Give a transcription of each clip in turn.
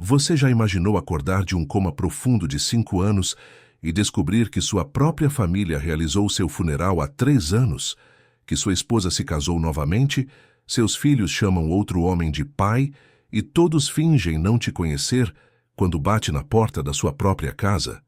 Você já imaginou acordar de um coma profundo de 5 anos e descobrir que sua própria família realizou seu funeral há 3 anos? Que sua esposa se casou novamente, seus filhos chamam outro homem de pai e todos fingem não te conhecer quando bate na porta da sua própria casa?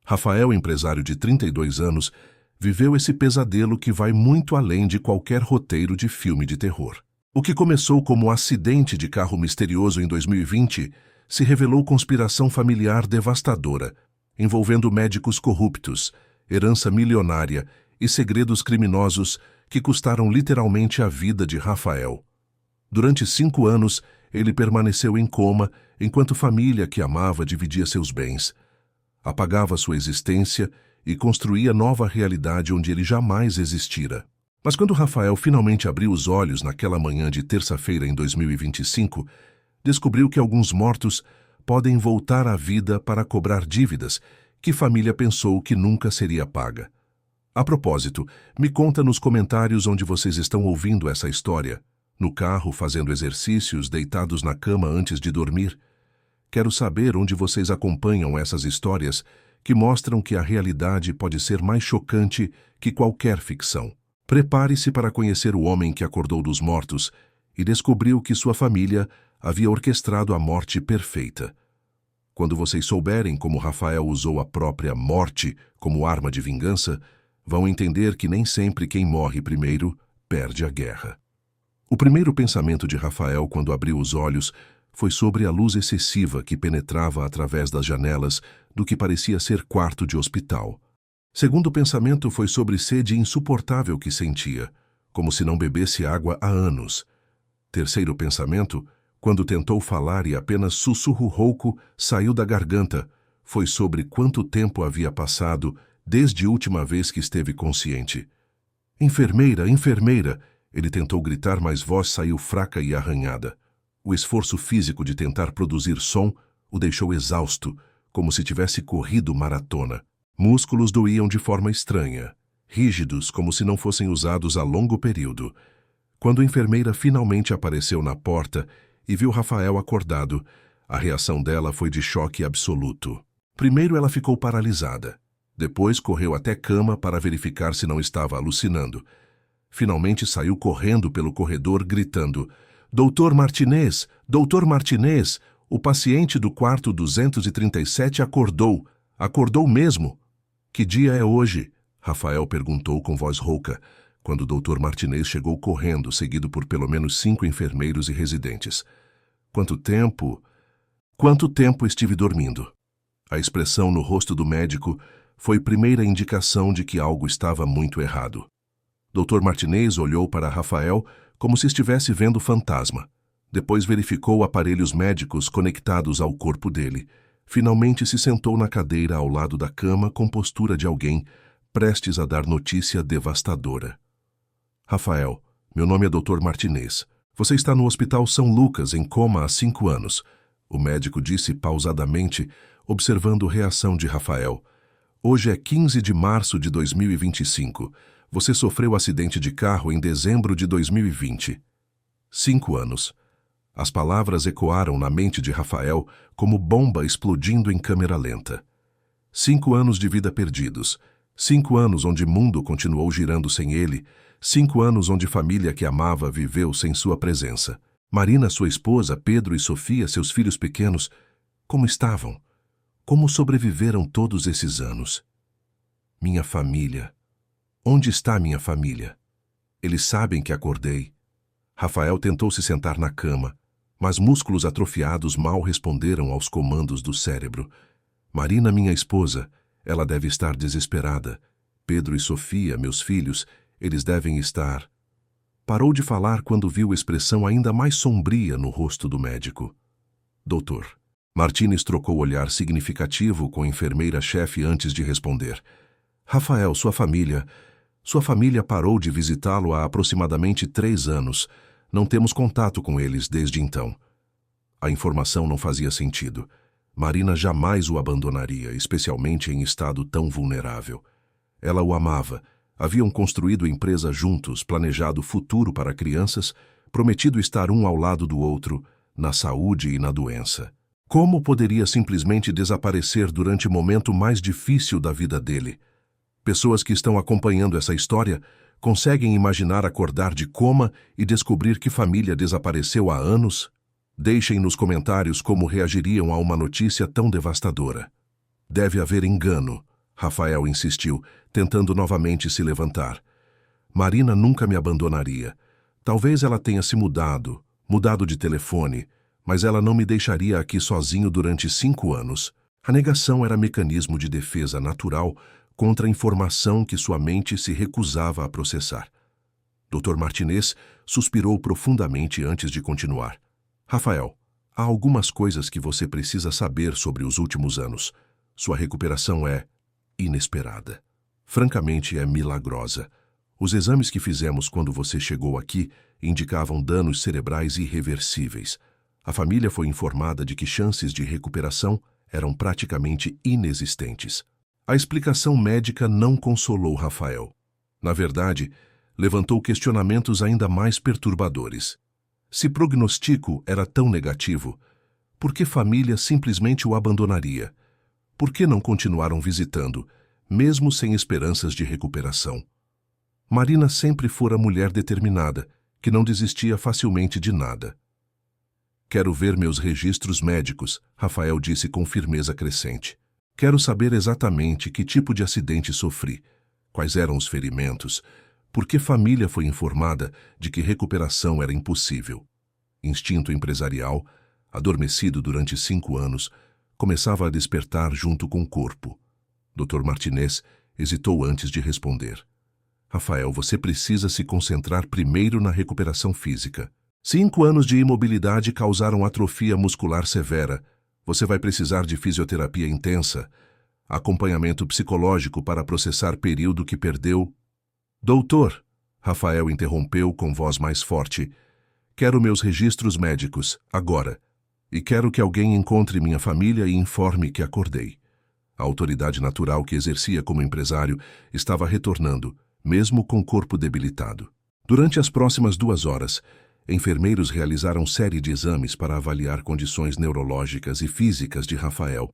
Rafael, empresário de 32 anos, viveu esse pesadelo que vai muito além de qualquer roteiro de filme de terror. O que começou como um acidente de carro misterioso em 2020 se revelou conspiração familiar devastadora, envolvendo médicos corruptos, herança milionária e segredos criminosos que custaram literalmente a vida de Rafael. Durante 5 anos, ele permaneceu em coma enquanto família que amava dividia seus bens, apagava sua existência e construía nova realidade onde ele jamais existira. Mas quando Rafael finalmente abriu os olhos naquela manhã de terça-feira em 2025, descobriu que alguns mortos podem voltar à vida para cobrar dívidas que família pensou que nunca seria paga. A propósito, me conta nos comentários onde vocês estão ouvindo essa história. No carro, fazendo exercícios, deitados na cama antes de dormir. Quero saber onde vocês acompanham essas histórias que mostram que a realidade pode ser mais chocante que qualquer ficção. Prepare-se para conhecer o homem que acordou dos mortos e descobriu que sua família havia orquestrado a morte perfeita. Quando vocês souberem como Rafael usou a própria morte como arma de vingança, vão entender que nem sempre quem morre primeiro perde a guerra. O primeiro pensamento de Rafael quando abriu os olhos foi sobre a luz excessiva que penetrava através das janelas do que parecia ser quarto de hospital. Segundo pensamento foi sobre sede insuportável que sentia, como se não bebesse água há anos. Terceiro pensamento, quando tentou falar e apenas sussurro rouco saiu da garganta, foi sobre quanto tempo havia passado desde a última vez que esteve consciente. Enfermeira, enfermeira! Ele tentou gritar, mas voz saiu fraca e arranhada. O esforço físico de tentar produzir som o deixou exausto, como se tivesse corrido maratona. Músculos doíam de forma estranha, rígidos como se não fossem usados a longo período. Quando a enfermeira finalmente apareceu na porta e viu Rafael acordado, a reação dela foi de choque absoluto. Primeiro ela ficou paralisada. Depois correu até a cama para verificar se não estava alucinando. Finalmente saiu correndo pelo corredor gritando: Doutor Martinez! Doutor Martinez! O paciente do quarto 237 acordou! Acordou mesmo! Que dia é hoje? Rafael perguntou com voz rouca, quando o Dr. Martinez chegou correndo, seguido por pelo menos 5 enfermeiros e residentes. Quanto tempo estive dormindo? A expressão no rosto do médico foi a primeira indicação de que algo estava muito errado. Dr. Martinez olhou para Rafael como se estivesse vendo fantasma. Depois verificou aparelhos médicos conectados ao corpo dele. Finalmente se sentou na cadeira ao lado da cama com postura de alguém prestes a dar notícia devastadora. Rafael, meu nome é Dr. Martinez. Você está no Hospital São Lucas em coma há 5 anos. O médico disse pausadamente, observando a reação de Rafael. Hoje é 15 de março de 2025. Você sofreu acidente de carro em dezembro de 2020. 5 anos. As palavras ecoaram na mente de Rafael como bomba explodindo em câmera lenta. 5 anos de vida perdidos. 5 anos onde o mundo continuou girando sem ele. 5 anos onde família que amava viveu sem sua presença. Marina, sua esposa, Pedro e Sofia, seus filhos pequenos, como estavam? Como sobreviveram todos esses anos? Minha família. Onde está minha família? Eles sabem que acordei. Rafael tentou se sentar na cama, mas músculos atrofiados mal responderam aos comandos do cérebro. Marina, minha esposa, ela deve estar desesperada. Pedro e Sofia, meus filhos, eles devem estar... Parou de falar quando viu a expressão ainda mais sombria no rosto do médico. Doutor. Martínez trocou olhar significativo com a enfermeira-chefe antes de responder. Rafael, sua família parou de visitá-lo há aproximadamente 3 anos. Não temos contato com eles desde então. A informação não fazia sentido. Marina jamais o abandonaria, especialmente em estado tão vulnerável. Ela o amava. Haviam construído empresa juntos, planejado futuro para crianças, prometido estar um ao lado do outro, na saúde e na doença. Como poderia simplesmente desaparecer durante o momento mais difícil da vida dele? Pessoas que estão acompanhando essa história conseguem imaginar acordar de coma e descobrir que família desapareceu há anos? Deixem nos comentários como reagiriam a uma notícia tão devastadora. Deve haver engano, Rafael insistiu, tentando novamente se levantar. Marina nunca me abandonaria. Talvez ela tenha se mudado de telefone, mas ela não me deixaria aqui sozinho durante 5 anos. A negação era mecanismo de defesa natural contra a informação que sua mente se recusava a processar. Dr. Martinez suspirou profundamente antes de continuar. Rafael, há algumas coisas que você precisa saber sobre os últimos anos. Sua recuperação é inesperada. Francamente, é milagrosa. Os exames que fizemos quando você chegou aqui indicavam danos cerebrais irreversíveis. A família foi informada de que chances de recuperação eram praticamente inexistentes. A explicação médica não consolou Rafael. Na verdade, levantou questionamentos ainda mais perturbadores. Se prognóstico era tão negativo, por que família simplesmente o abandonaria? Por que não continuaram visitando, mesmo sem esperanças de recuperação? Marina sempre fora mulher determinada, que não desistia facilmente de nada. Quero ver meus registros médicos, Rafael disse com firmeza crescente. Quero saber exatamente que tipo de acidente sofri, quais eram os ferimentos, por que família foi informada de que recuperação era impossível. Instinto empresarial, adormecido durante 5 anos, começava a despertar junto com o corpo. Dr. Martinez hesitou antes de responder. Rafael, você precisa se concentrar primeiro na recuperação física. 5 anos de imobilidade causaram atrofia muscular severa. Você vai precisar de fisioterapia intensa, acompanhamento psicológico para processar período que perdeu. Doutor, Rafael interrompeu com voz mais forte, quero meus registros médicos, agora. E quero que alguém encontre minha família e informe que acordei. A autoridade natural que exercia como empresário estava retornando, mesmo com o corpo debilitado. Durante as próximas 2 horas, enfermeiros realizaram série de exames para avaliar condições neurológicas e físicas de Rafael.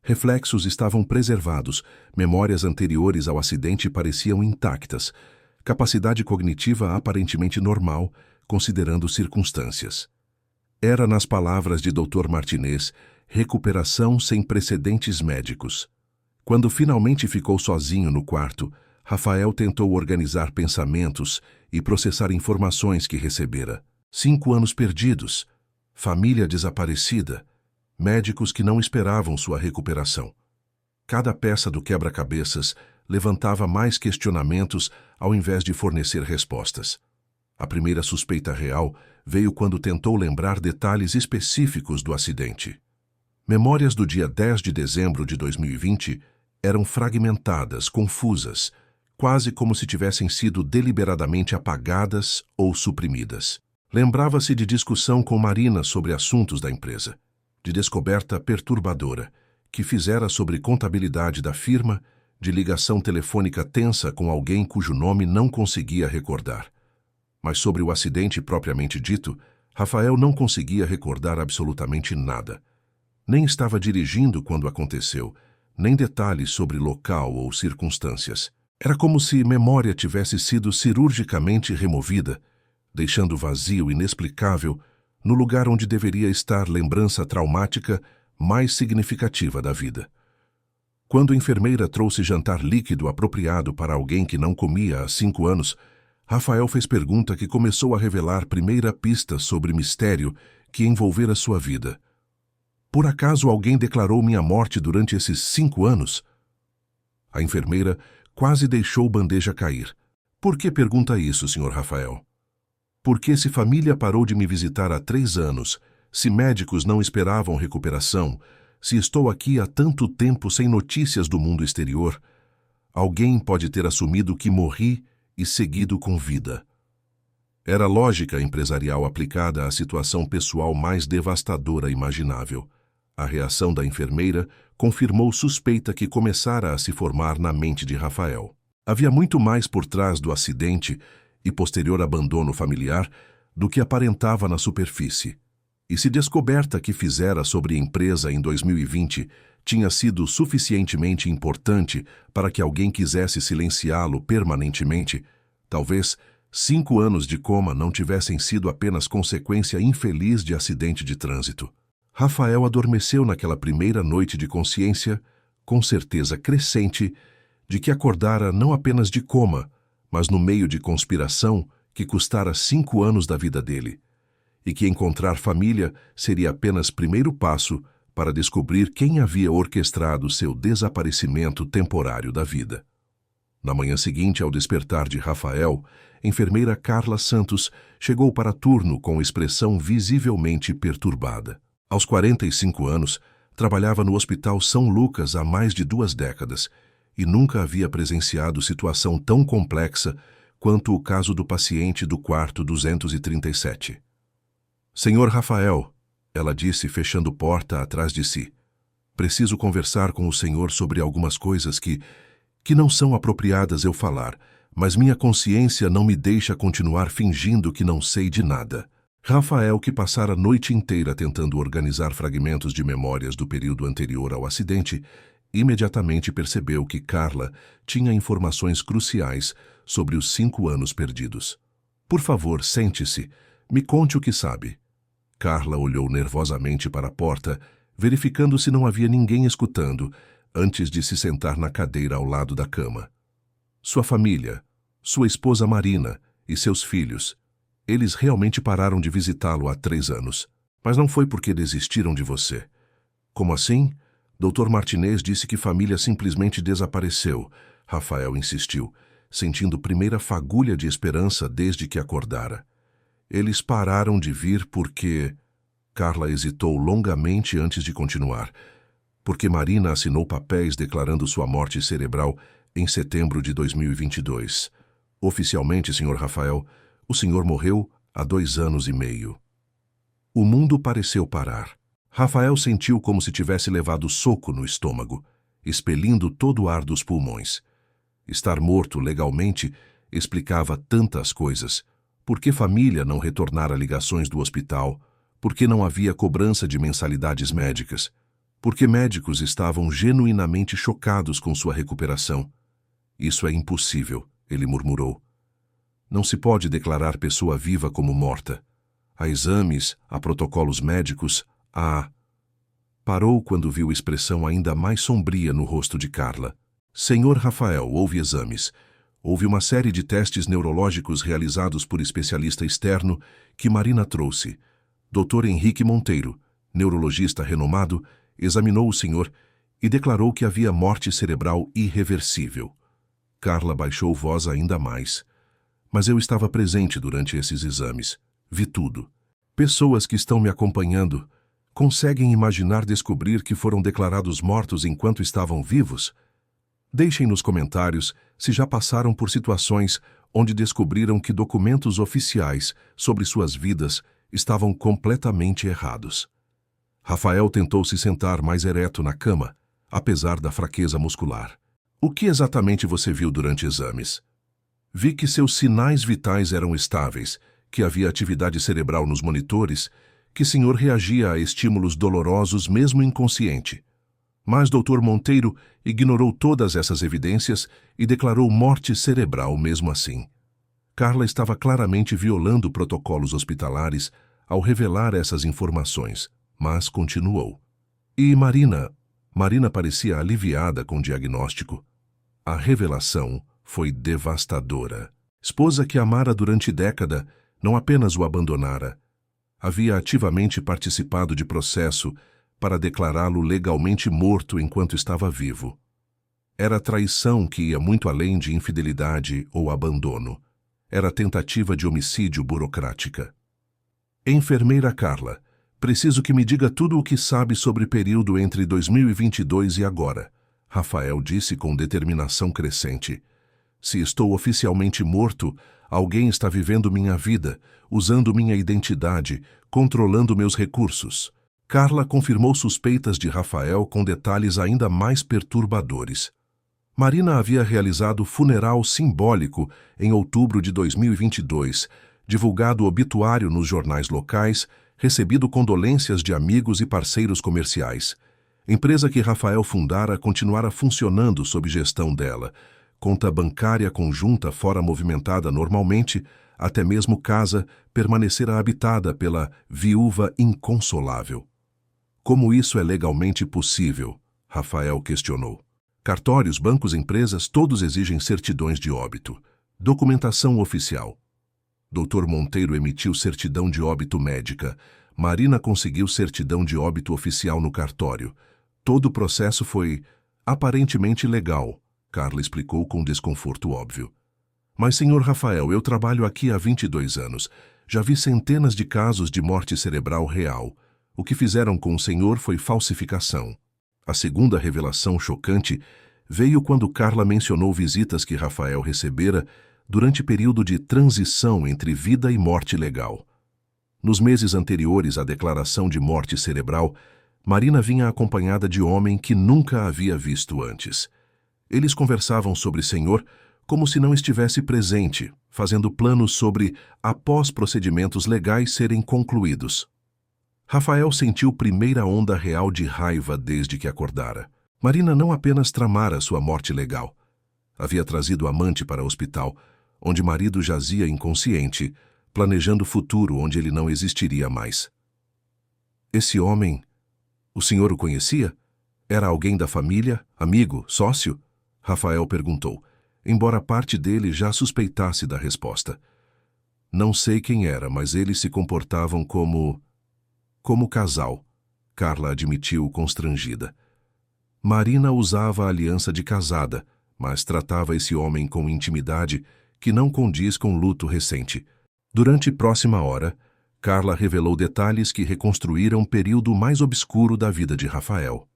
Reflexos estavam preservados, memórias anteriores ao acidente pareciam intactas, capacidade cognitiva aparentemente normal, considerando circunstâncias. Era, nas palavras de Dr. Martinez, recuperação sem precedentes médicos. Quando finalmente ficou sozinho no quarto, Rafael tentou organizar pensamentos e processar informações que recebera. 5 anos perdidos, família desaparecida, médicos que não esperavam sua recuperação. Cada peça do quebra-cabeças levantava mais questionamentos ao invés de fornecer respostas. A primeira suspeita real veio quando tentou lembrar detalhes específicos do acidente. Memórias do dia 10 de dezembro de 2020 eram fragmentadas, confusas, quase como se tivessem sido deliberadamente apagadas ou suprimidas. Lembrava-se de discussão com Marina sobre assuntos da empresa, de descoberta perturbadora, que fizera sobre contabilidade da firma, de ligação telefônica tensa com alguém cujo nome não conseguia recordar. Mas sobre o acidente propriamente dito, Rafael não conseguia recordar absolutamente nada. Nem estava dirigindo quando aconteceu, nem detalhes sobre local ou circunstâncias. Era como se memória tivesse sido cirurgicamente removida, deixando vazio inexplicável no lugar onde deveria estar lembrança traumática mais significativa da vida. Quando a enfermeira trouxe jantar líquido apropriado para alguém que não comia há 5 anos, Rafael fez pergunta que começou a revelar primeira pista sobre mistério que envolvera sua vida. Por acaso alguém declarou minha morte durante esses 5 anos? A enfermeira quase deixou bandeja cair. Por que pergunta isso, Sr. Rafael? Porque se família parou de me visitar há 3 anos, se médicos não esperavam recuperação, se estou aqui há tanto tempo sem notícias do mundo exterior, alguém pode ter assumido que morri e seguido com vida. Era lógica empresarial aplicada à situação pessoal mais devastadora imaginável. A reação da enfermeira confirmou suspeita que começara a se formar na mente de Rafael. Havia muito mais por trás do acidente e posterior abandono familiar do que aparentava na superfície. E se descoberta que fizera sobre a empresa em 2020 tinha sido suficientemente importante para que alguém quisesse silenciá-lo permanentemente, talvez 5 anos de coma não tivessem sido apenas consequência infeliz de acidente de trânsito. Rafael adormeceu naquela primeira noite de consciência, com certeza crescente de que acordara não apenas de coma, mas no meio de conspiração que custara 5 anos da vida dele, e que encontrar família seria apenas primeiro passo para descobrir quem havia orquestrado seu desaparecimento temporário da vida. Na manhã seguinte, ao despertar de Rafael, enfermeira Carla Santos chegou para turno com expressão visivelmente perturbada. Aos 45 anos, trabalhava no Hospital São Lucas há mais de 2 décadas e nunca havia presenciado situação tão complexa quanto o caso do paciente do quarto 237. Senhor Rafael, ela disse, fechando porta atrás de si. Preciso conversar com o senhor sobre algumas coisas que não são apropriadas eu falar, mas minha consciência não me deixa continuar fingindo que não sei de nada. Rafael, que passara a noite inteira tentando organizar fragmentos de memórias do período anterior ao acidente, imediatamente percebeu que Carla tinha informações cruciais sobre os 5 anos perdidos. Por favor, sente-se. Me conte o que sabe. Carla olhou nervosamente para a porta, verificando se não havia ninguém escutando, antes de se sentar na cadeira ao lado da cama. Sua família, sua esposa Marina e seus filhos, eles realmente pararam de visitá-lo há 3 anos. Mas não foi porque desistiram de você. Como assim? Dr. Martinez disse que família simplesmente desapareceu, Rafael insistiu, sentindo primeira fagulha de esperança desde que acordara. Eles pararam de vir porque... Carla hesitou longamente antes de continuar. Porque Marina assinou papéis declarando sua morte cerebral em setembro de 2022. Oficialmente, Sr. Rafael, o senhor morreu há 2 anos e meio. O mundo pareceu parar. Rafael sentiu como se tivesse levado soco no estômago, expelindo todo o ar dos pulmões. Estar morto legalmente explicava tantas coisas. Por que família não retornara ligações do hospital? Por que não havia cobrança de mensalidades médicas? Por que médicos estavam genuinamente chocados com sua recuperação? Isso é impossível, ele murmurou. Não se pode declarar pessoa viva como morta. Há exames, há protocolos médicos, há... Parou quando viu expressão ainda mais sombria no rosto de Carla. Senhor Rafael, houve exames. Houve uma série de testes neurológicos realizados por especialista externo que Marina trouxe. Dr. Henrique Monteiro, neurologista renomado, examinou o senhor e declarou que havia morte cerebral irreversível. Carla baixou voz ainda mais. Mas eu estava presente durante esses exames. Vi tudo. Pessoas que estão me acompanhando conseguem imaginar descobrir que foram declarados mortos enquanto estavam vivos? Deixem nos comentários se já passaram por situações onde descobriram que documentos oficiais sobre suas vidas estavam completamente errados. Rafael tentou se sentar mais ereto na cama, apesar da fraqueza muscular. O que exatamente você viu durante exames? Vi que seus sinais vitais eram estáveis, que havia atividade cerebral nos monitores, que o senhor reagia a estímulos dolorosos mesmo inconsciente. Mas Dr. Monteiro ignorou todas essas evidências e declarou morte cerebral mesmo assim. Carla estava claramente violando protocolos hospitalares ao revelar essas informações, mas continuou. E Marina? Marina parecia aliviada com o diagnóstico. A revelação foi devastadora. Esposa que amara durante década, não apenas o abandonara, havia ativamente participado de processo para declará-lo legalmente morto enquanto estava vivo. Era traição que ia muito além de infidelidade ou abandono. Era tentativa de homicídio burocrática. Enfermeira Carla, preciso que me diga tudo o que sabe sobre o período entre 2022 e agora, Rafael disse com determinação crescente. Se estou oficialmente morto, alguém está vivendo minha vida, usando minha identidade, controlando meus recursos. Carla confirmou suspeitas de Rafael com detalhes ainda mais perturbadores. Marina havia realizado funeral simbólico em outubro de 2022, divulgado obituário nos jornais locais, recebido condolências de amigos e parceiros comerciais. Empresa que Rafael fundara continuara funcionando sob gestão dela. Conta bancária conjunta fora movimentada normalmente, até mesmo casa permanecera habitada pela viúva inconsolável. Como isso é legalmente possível? Rafael questionou. Cartórios, bancos, empresas, todos exigem certidões de óbito. Documentação oficial. Dr. Monteiro emitiu certidão de óbito médica. Marina conseguiu certidão de óbito oficial no cartório. Todo o processo foi aparentemente legal, Carla explicou com desconforto óbvio. Mas, senhor Rafael, eu trabalho aqui há 22 anos. Já vi centenas de casos de morte cerebral real. O que fizeram com o senhor foi falsificação. A segunda revelação chocante veio quando Carla mencionou visitas que Rafael recebera durante período de transição entre vida e morte legal. Nos meses anteriores à declaração de morte cerebral, Marina vinha acompanhada de homem que nunca havia visto antes. Eles conversavam sobre senhor como se não estivesse presente, fazendo planos sobre após procedimentos legais serem concluídos. Rafael sentiu primeira onda real de raiva desde que acordara. Marina não apenas tramara sua morte legal. Havia trazido o amante para o hospital, onde marido jazia inconsciente, planejando o futuro onde ele não existiria mais. Esse homem, o senhor o conhecia? Era alguém da família, amigo, sócio? Rafael perguntou, embora parte dele já suspeitasse da resposta. Não sei quem era, mas eles se comportavam como casal, Carla admitiu constrangida. Marina usava a aliança de casada, mas tratava esse homem com intimidade que não condiz com o luto recente. Durante próxima hora, Carla revelou detalhes que reconstruíram o período mais obscuro da vida de Rafael.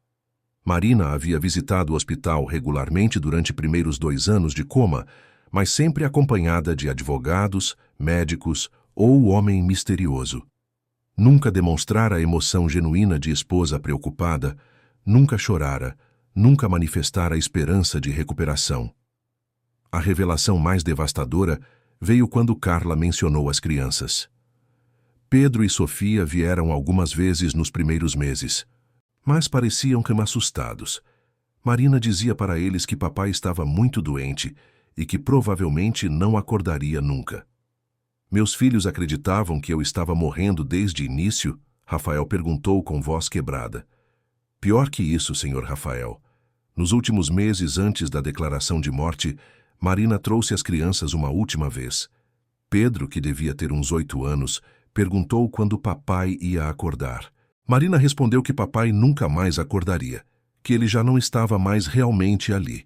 Marina havia visitado o hospital regularmente durante primeiros 2 anos de coma, mas sempre acompanhada de advogados, médicos ou homem misterioso. Nunca demonstrara a emoção genuína de esposa preocupada, nunca chorara, nunca manifestara a esperança de recuperação. A revelação mais devastadora veio quando Carla mencionou as crianças. Pedro e Sofia vieram algumas vezes nos primeiros meses, mas pareciam assustados. Marina dizia para eles que papai estava muito doente e que provavelmente não acordaria nunca. Meus filhos acreditavam que eu estava morrendo desde o início? Rafael perguntou com voz quebrada. Pior que isso, senhor Rafael. Nos últimos meses antes da declaração de morte, Marina trouxe as crianças uma última vez. Pedro, que devia ter uns 8 anos, perguntou quando papai ia acordar. Marina respondeu que papai nunca mais acordaria, que ele já não estava mais realmente ali.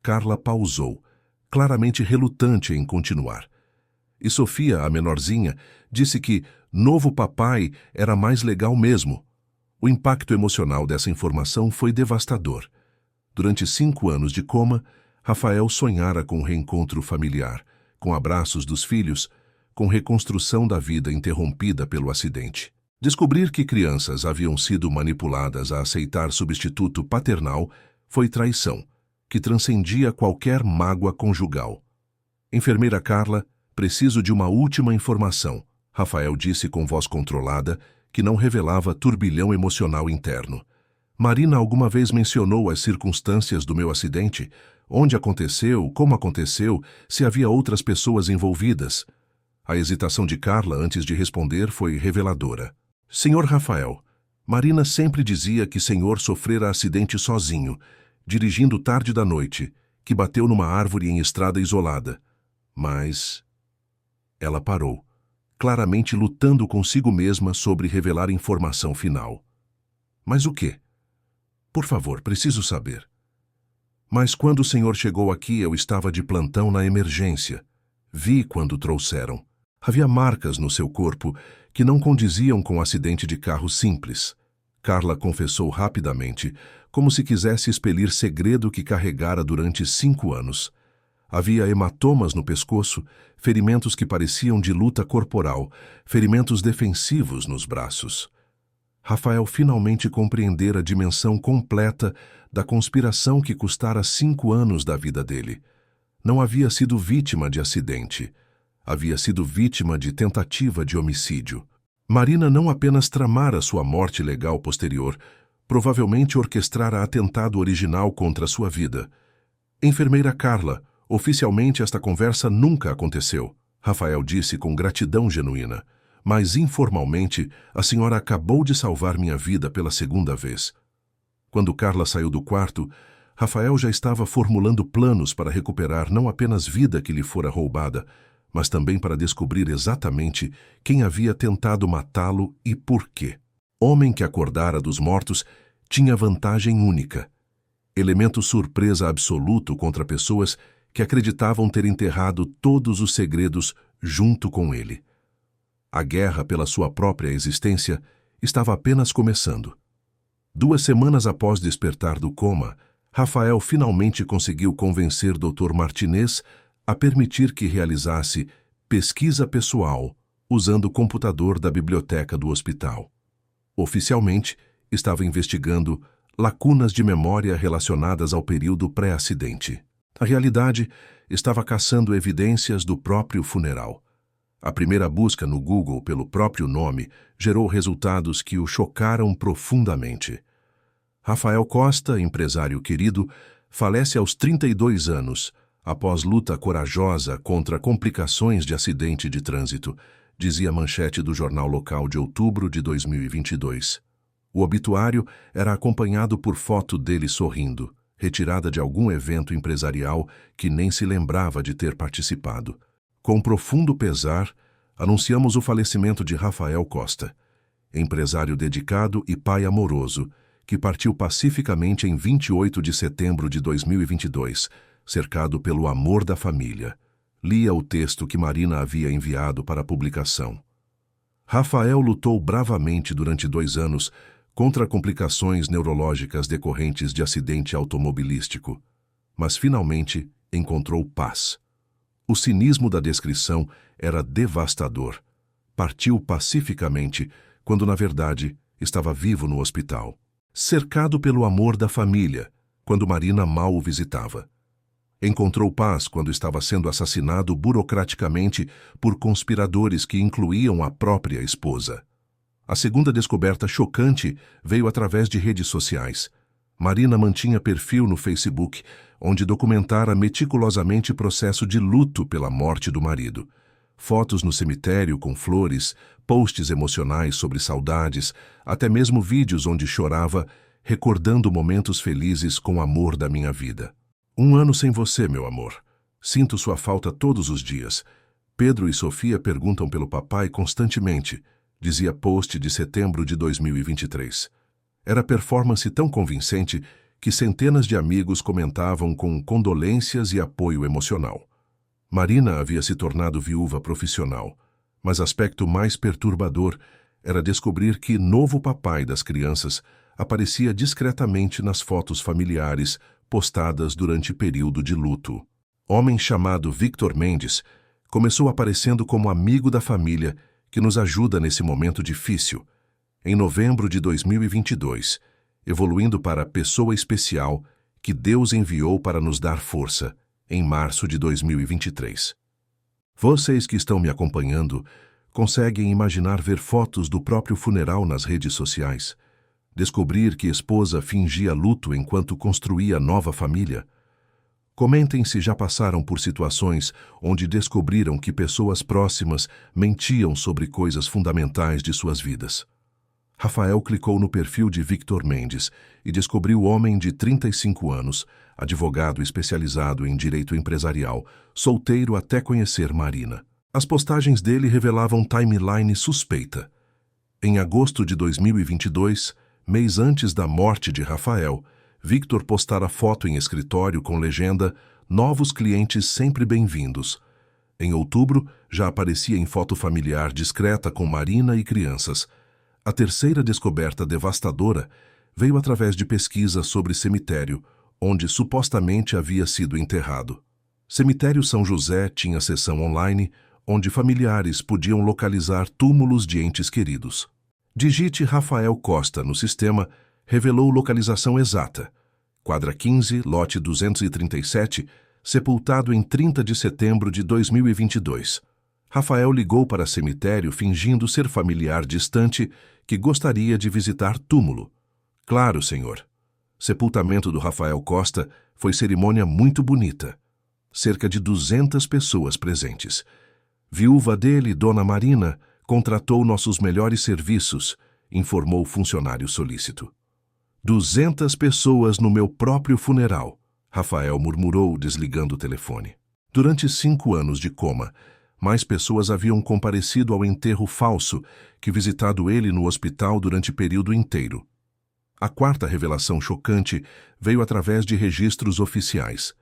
Carla pausou, claramente relutante em continuar. E Sofia, a menorzinha, disse que novo papai era mais legal mesmo. O impacto emocional dessa informação foi devastador. Durante 5 anos de coma, Rafael sonhara com reencontro familiar, com abraços dos filhos, com reconstrução da vida interrompida pelo acidente. Descobrir que crianças haviam sido manipuladas a aceitar substituto paternal foi traição, que transcendia qualquer mágoa conjugal. Enfermeira Carla, preciso de uma última informação, Rafael disse com voz controlada, que não revelava turbilhão emocional interno. Marina alguma vez mencionou as circunstâncias do meu acidente? Onde aconteceu, como aconteceu, se havia outras pessoas envolvidas? A hesitação de Carla antes de responder foi reveladora. Senhor Rafael, Marina sempre dizia que senhor sofrera acidente sozinho, dirigindo tarde da noite, que bateu numa árvore em estrada isolada. Mas ela parou, claramente lutando consigo mesma sobre revelar informação final. Mas o quê? Por favor, preciso saber. Mas quando o senhor chegou aqui, eu estava de plantão na emergência. Vi quando trouxeram. Havia marcas no seu corpo que não condiziam com o acidente de carro simples. Carla confessou rapidamente, como se quisesse expelir segredo que carregara durante 5 anos. Havia hematomas no pescoço, ferimentos que pareciam de luta corporal, ferimentos defensivos nos braços. Rafael finalmente compreendera a dimensão completa da conspiração que custara 5 anos da vida dele. Não havia sido vítima de acidente. Havia sido vítima de tentativa de homicídio. Marina não apenas tramara sua morte legal posterior, provavelmente orquestrara atentado original contra sua vida. Enfermeira Carla, oficialmente esta conversa nunca aconteceu. Rafael disse com gratidão genuína. Mas informalmente, a senhora acabou de salvar minha vida pela segunda vez. Quando Carla saiu do quarto, Rafael já estava formulando planos para recuperar não apenas vida que lhe fora roubada, mas também para descobrir exatamente quem havia tentado matá-lo e por quê. Homem que acordara dos mortos tinha vantagem única. Elemento surpresa absoluto contra pessoas que acreditavam ter enterrado todos os segredos junto com ele. A guerra pela sua própria existência estava apenas começando. 2 semanas após despertar do coma, Rafael finalmente conseguiu convencer Dr. Martinez a permitir que realizasse pesquisa pessoal usando o computador da biblioteca do hospital. Oficialmente, estava investigando lacunas de memória relacionadas ao período pré-acidente. Na realidade, estava caçando evidências do próprio funeral. A primeira busca no Google pelo próprio nome gerou resultados que o chocaram profundamente. Rafael Costa, empresário querido, falece aos 32 anos, após luta corajosa contra complicações de acidente de trânsito, dizia a manchete do jornal local de outubro de 2022. O obituário era acompanhado por foto dele sorrindo, retirada de algum evento empresarial que nem se lembrava de ter participado. Com profundo pesar, anunciamos o falecimento de Rafael Costa, empresário dedicado e pai amoroso, que partiu pacificamente em 28 de setembro de 2022, cercado pelo amor da família. Lia o texto que Marina havia enviado para publicação. Rafael lutou bravamente durante 2 anos contra complicações neurológicas decorrentes de acidente automobilístico, mas finalmente encontrou paz. O cinismo da descrição era devastador. Partiu pacificamente, quando na verdade estava vivo no hospital. Cercado pelo amor da família, quando Marina mal o visitava. Encontrou paz quando estava sendo assassinado burocraticamente por conspiradores que incluíam a própria esposa. A segunda descoberta chocante veio através de redes sociais. Marina mantinha perfil no Facebook, onde documentara meticulosamente o processo de luto pela morte do marido. Fotos no cemitério com flores, posts emocionais sobre saudades, até mesmo vídeos onde chorava, recordando momentos felizes com o amor da minha vida. 1 ano sem você, meu amor. Sinto sua falta todos os dias. Pedro e Sofia perguntam pelo papai constantemente, dizia post de setembro de 2023. Era performance tão convincente que centenas de amigos comentavam com condolências e apoio emocional. Marina havia se tornado viúva profissional, mas aspecto mais perturbador era descobrir que novo papai das crianças aparecia discretamente nas fotos familiares postadas durante período de luto. Homem chamado Victor Mendes começou aparecendo como amigo da família que nos ajuda nesse momento difícil, em novembro de 2022, evoluindo para pessoa especial que Deus enviou para nos dar força, em março de 2023. Vocês que estão me acompanhando conseguem imaginar ver fotos do próprio funeral nas redes sociais? Descobrir que esposa fingia luto enquanto construía nova família? Comentem se já passaram por situações onde descobriram que pessoas próximas mentiam sobre coisas fundamentais de suas vidas. Rafael clicou no perfil de Victor Mendes e descobriu o homem de 35 anos, advogado especializado em direito empresarial, solteiro até conhecer Marina. As postagens dele revelavam timeline suspeita. Em agosto de 2022, mês antes da morte de Rafael, Victor postara foto em escritório com legenda "Novos clientes sempre bem-vindos". Em outubro, já aparecia em foto familiar discreta com Marina e crianças. A terceira descoberta devastadora veio através de pesquisa sobre cemitério, onde supostamente havia sido enterrado. Cemitério São José tinha seção online, onde familiares podiam localizar túmulos de entes queridos. Digite Rafael Costa no sistema, revelou localização exata. Quadra 15, lote 237, sepultado em 30 de setembro de 2022. Rafael ligou para cemitério fingindo ser familiar distante que gostaria de visitar túmulo. Claro, senhor. Sepultamento do Rafael Costa foi cerimônia muito bonita. Cerca de 200 pessoas presentes. Viúva dele, Dona Marina, contratou nossos melhores serviços, informou o funcionário solícito. 200 pessoas no meu próprio funeral, Rafael murmurou, desligando o telefone. Durante 5 anos de coma, mais pessoas haviam comparecido ao enterro falso que visitado ele no hospital durante período inteiro. A quarta revelação chocante veio através de registros oficiais.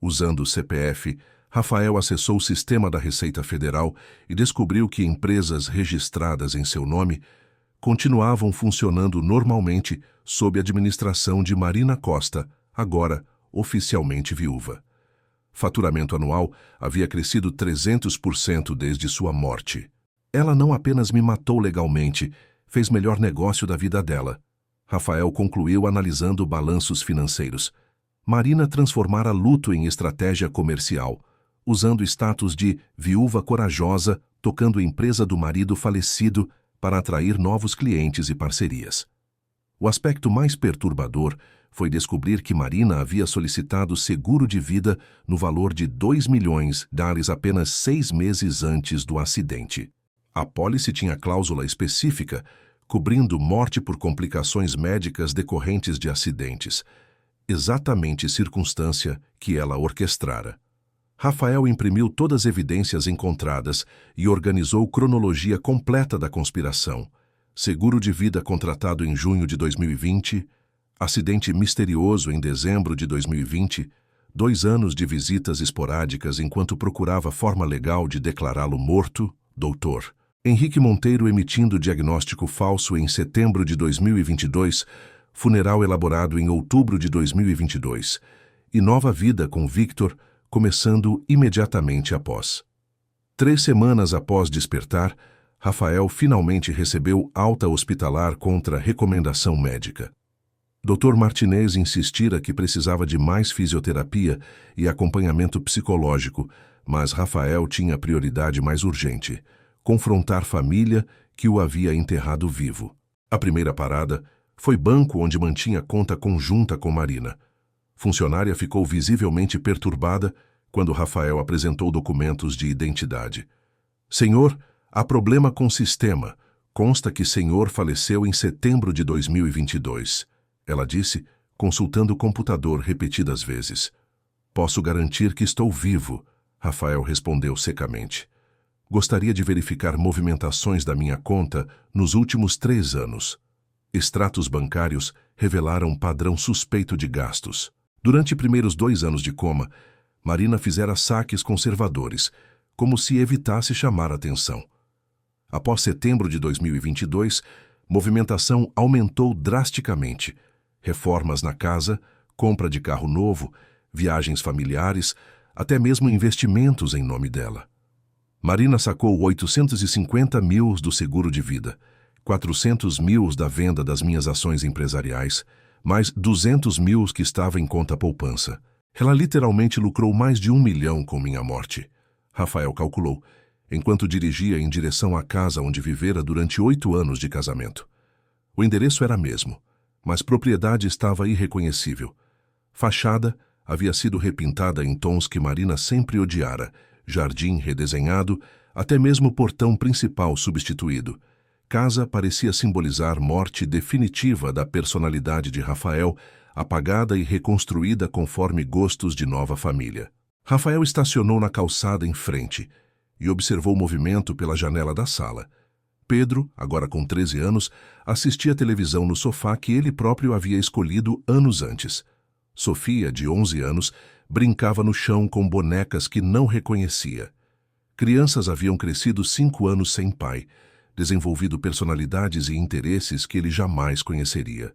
Usando o CPF, Rafael acessou o sistema da Receita Federal e descobriu que empresas registradas em seu nome continuavam funcionando normalmente sob a administração de Marina Costa, agora oficialmente viúva. Faturamento anual havia crescido 300% desde sua morte. Ela não apenas me matou legalmente, fez melhor negócio da vida dela. Rafael concluiu analisando balanços financeiros. Marina transformara luto em estratégia comercial, usando status de viúva corajosa, tocando empresa do marido falecido para atrair novos clientes e parcerias. O aspecto mais perturbador foi descobrir que Marina havia solicitado seguro de vida no valor de $2 milhões apenas 6 meses antes do acidente. A pólice tinha cláusula específica, cobrindo morte por complicações médicas decorrentes de acidentes, exatamente circunstância que ela orquestrara. Rafael imprimiu todas as evidências encontradas e organizou cronologia completa da conspiração. Seguro de vida contratado em junho de 2020, acidente misterioso em dezembro de 2020, 2 anos de visitas esporádicas enquanto procurava forma legal de declará-lo morto, doutor. Henrique Monteiro emitindo diagnóstico falso em setembro de 2022, funeral elaborado em outubro de 2022, e nova vida com Victor começando imediatamente após. 3 semanas após despertar, Rafael finalmente recebeu alta hospitalar contra recomendação médica. Dr. Martinez insistira que precisava de mais fisioterapia e acompanhamento psicológico, mas Rafael tinha prioridade mais urgente: confrontar família que o havia enterrado vivo. A primeira parada foi banco onde mantinha conta conjunta com Marina. Funcionária ficou visivelmente perturbada quando Rafael apresentou documentos de identidade. Senhor, há problema com sistema. Consta que senhor faleceu em setembro de 2022. Ela disse, consultando o computador repetidas vezes. Posso garantir que estou vivo, Rafael respondeu secamente. Gostaria de verificar movimentações da minha conta nos últimos 3 anos. Extratos bancários revelaram padrão suspeito de gastos. Durante primeiros 2 anos de coma, Marina fizera saques conservadores, como se evitasse chamar atenção. Após setembro de 2022, movimentação aumentou drasticamente. Reformas na casa, compra de carro novo, viagens familiares, até mesmo investimentos em nome dela. Marina sacou 850 mil do seguro de vida, 400 mil da venda das minhas ações empresariais, mais 200 mil que estava em conta poupança. Ela literalmente lucrou mais de 1 milhão com minha morte, Rafael calculou, enquanto dirigia em direção à casa onde vivera durante 8 anos de casamento. O endereço era mesmo, mas propriedade estava irreconhecível. Fachada havia sido repintada em tons que Marina sempre odiara, jardim redesenhado, até mesmo portão principal substituído. Casa parecia simbolizar morte definitiva da personalidade de Rafael, apagada e reconstruída conforme gostos de nova família. Rafael estacionou na calçada em frente e observou o movimento pela janela da sala. Pedro, agora com 13 anos, assistia televisão no sofá que ele próprio havia escolhido anos antes. Sofia, de 11 anos, brincava no chão com bonecas que não reconhecia. Crianças haviam crescido 5 anos sem pai, desenvolvido personalidades e interesses que ele jamais conheceria.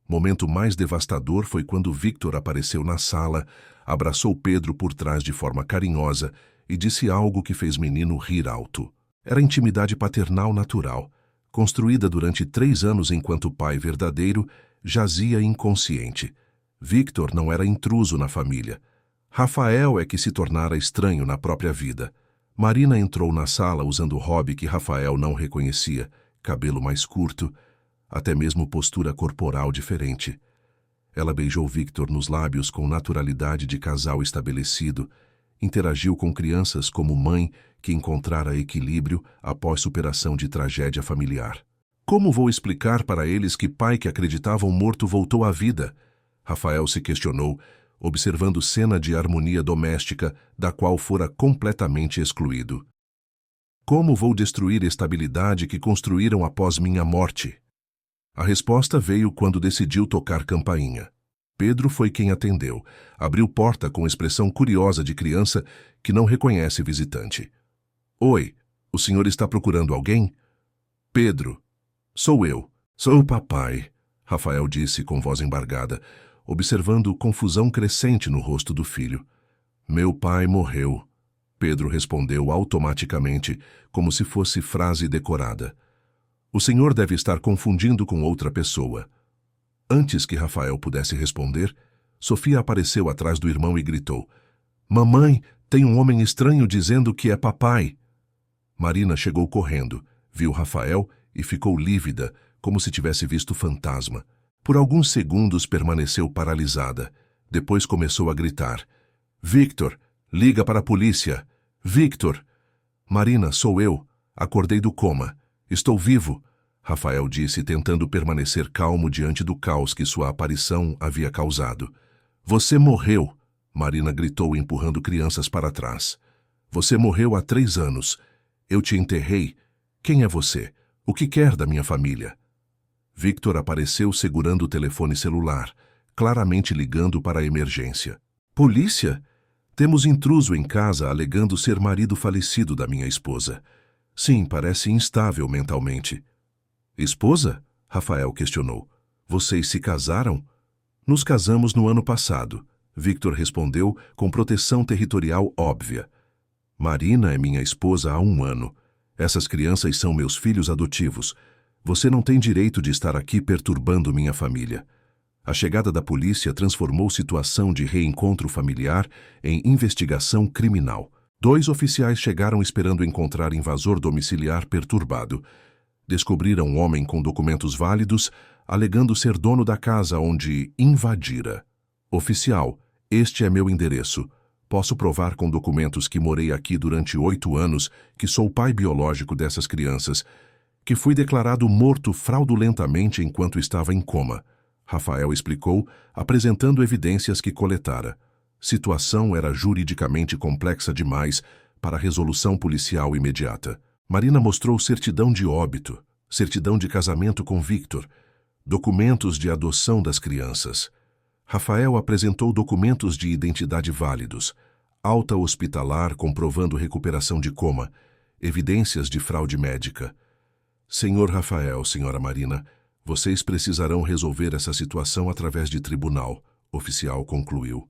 Momento mais devastador foi quando Victor apareceu na sala, abraçou Pedro por trás de forma carinhosa e disse algo que fez menino rir alto. Era intimidade paternal natural, construída durante 3 anos enquanto o pai verdadeiro jazia inconsciente. Victor não era intruso na família. Rafael é que se tornara estranho na própria vida. Marina entrou na sala usando o hobby que Rafael não reconhecia, cabelo mais curto, até mesmo postura corporal diferente. Ela beijou Victor nos lábios com naturalidade de casal estabelecido, interagiu com crianças como mãe que encontrara equilíbrio após superação de tragédia familiar. Como vou explicar para eles que pai que acreditavam morto voltou à vida? Rafael se questionou, observando cena de harmonia doméstica da qual fora completamente excluído. Como vou destruir a estabilidade que construíram após minha morte? A resposta veio quando decidiu tocar campainha. Pedro foi quem atendeu. Abriu porta com expressão curiosa de criança que não reconhece visitante. Oi, o senhor está procurando alguém? Pedro. Sou eu. Sou o papai, Rafael disse com voz embargada, observando confusão crescente no rosto do filho. Meu pai morreu, Pedro respondeu automaticamente, como se fosse frase decorada. O senhor deve estar confundindo com outra pessoa. Antes que Rafael pudesse responder, Sofia apareceu atrás do irmão e gritou: Mamãe, tem um homem estranho dizendo que é papai. Marina chegou correndo, viu Rafael e ficou lívida, como se tivesse visto fantasma. Por alguns segundos permaneceu paralisada. Depois começou a gritar: Victor, liga para a polícia! Victor! Marina, sou eu. Acordei do coma. Estou vivo, Rafael disse, tentando permanecer calmo diante do caos que sua aparição havia causado. Você morreu, Marina gritou, empurrando crianças para trás. Você morreu há 3 anos. Eu te enterrei. Quem é você? O que quer da minha família? Victor apareceu segurando o telefone celular, claramente ligando para a emergência. Polícia? Temos intruso em casa alegando ser marido falecido da minha esposa. Sim, parece instável mentalmente. Esposa? Rafael questionou. Vocês se casaram? Nos casamos no ano passado, Victor respondeu com proteção territorial óbvia. Marina é minha esposa há 1 ano. Essas crianças são meus filhos adotivos. Você não tem direito de estar aqui perturbando minha família. A chegada da polícia transformou situação de reencontro familiar em investigação criminal. 2 oficiais chegaram esperando encontrar invasor domiciliar perturbado. Descobriram um homem com documentos válidos, alegando ser dono da casa onde invadira. Oficial, este é meu endereço. Posso provar com documentos que morei aqui durante 8 anos, que sou pai biológico dessas crianças, que fui declarado morto fraudulentamente enquanto estava em coma. Rafael explicou, apresentando evidências que coletara. Situação era juridicamente complexa demais para resolução policial imediata. Marina mostrou certidão de óbito, certidão de casamento com Victor, documentos de adoção das crianças. Rafael apresentou documentos de identidade válidos, alta hospitalar comprovando recuperação de coma, evidências de fraude médica. Senhor Rafael, senhora Marina, vocês precisarão resolver essa situação através de tribunal, oficial concluiu.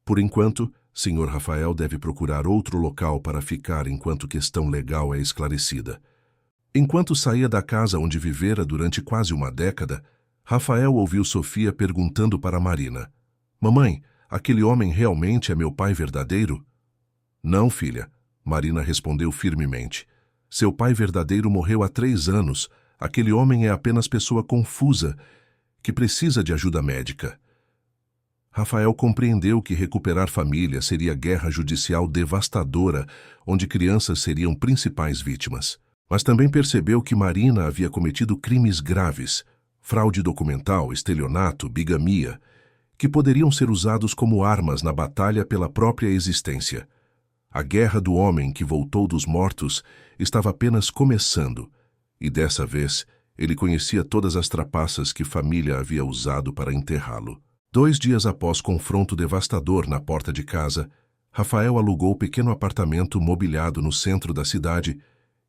Por enquanto, senhor Rafael deve procurar outro local para ficar enquanto questão legal é esclarecida. Enquanto saía da casa onde vivera durante quase 1 década, Rafael ouviu Sofia perguntando para Marina: Mamãe, aquele homem realmente é meu pai verdadeiro? Não, filha, Marina respondeu firmemente. Seu pai verdadeiro morreu há 3 anos. Aquele homem é apenas pessoa confusa, que precisa de ajuda médica. Rafael compreendeu que recuperar família seria guerra judicial devastadora, onde crianças seriam principais vítimas. Mas também percebeu que Marina havia cometido crimes graves, fraude documental, estelionato, bigamia, que poderiam ser usados como armas na batalha pela própria existência. A guerra do homem que voltou dos mortos estava apenas começando, e dessa vez ele conhecia todas as trapaças que família havia usado para enterrá-lo. 2 dias após confronto devastador na porta de casa, Rafael alugou pequeno apartamento mobiliado no centro da cidade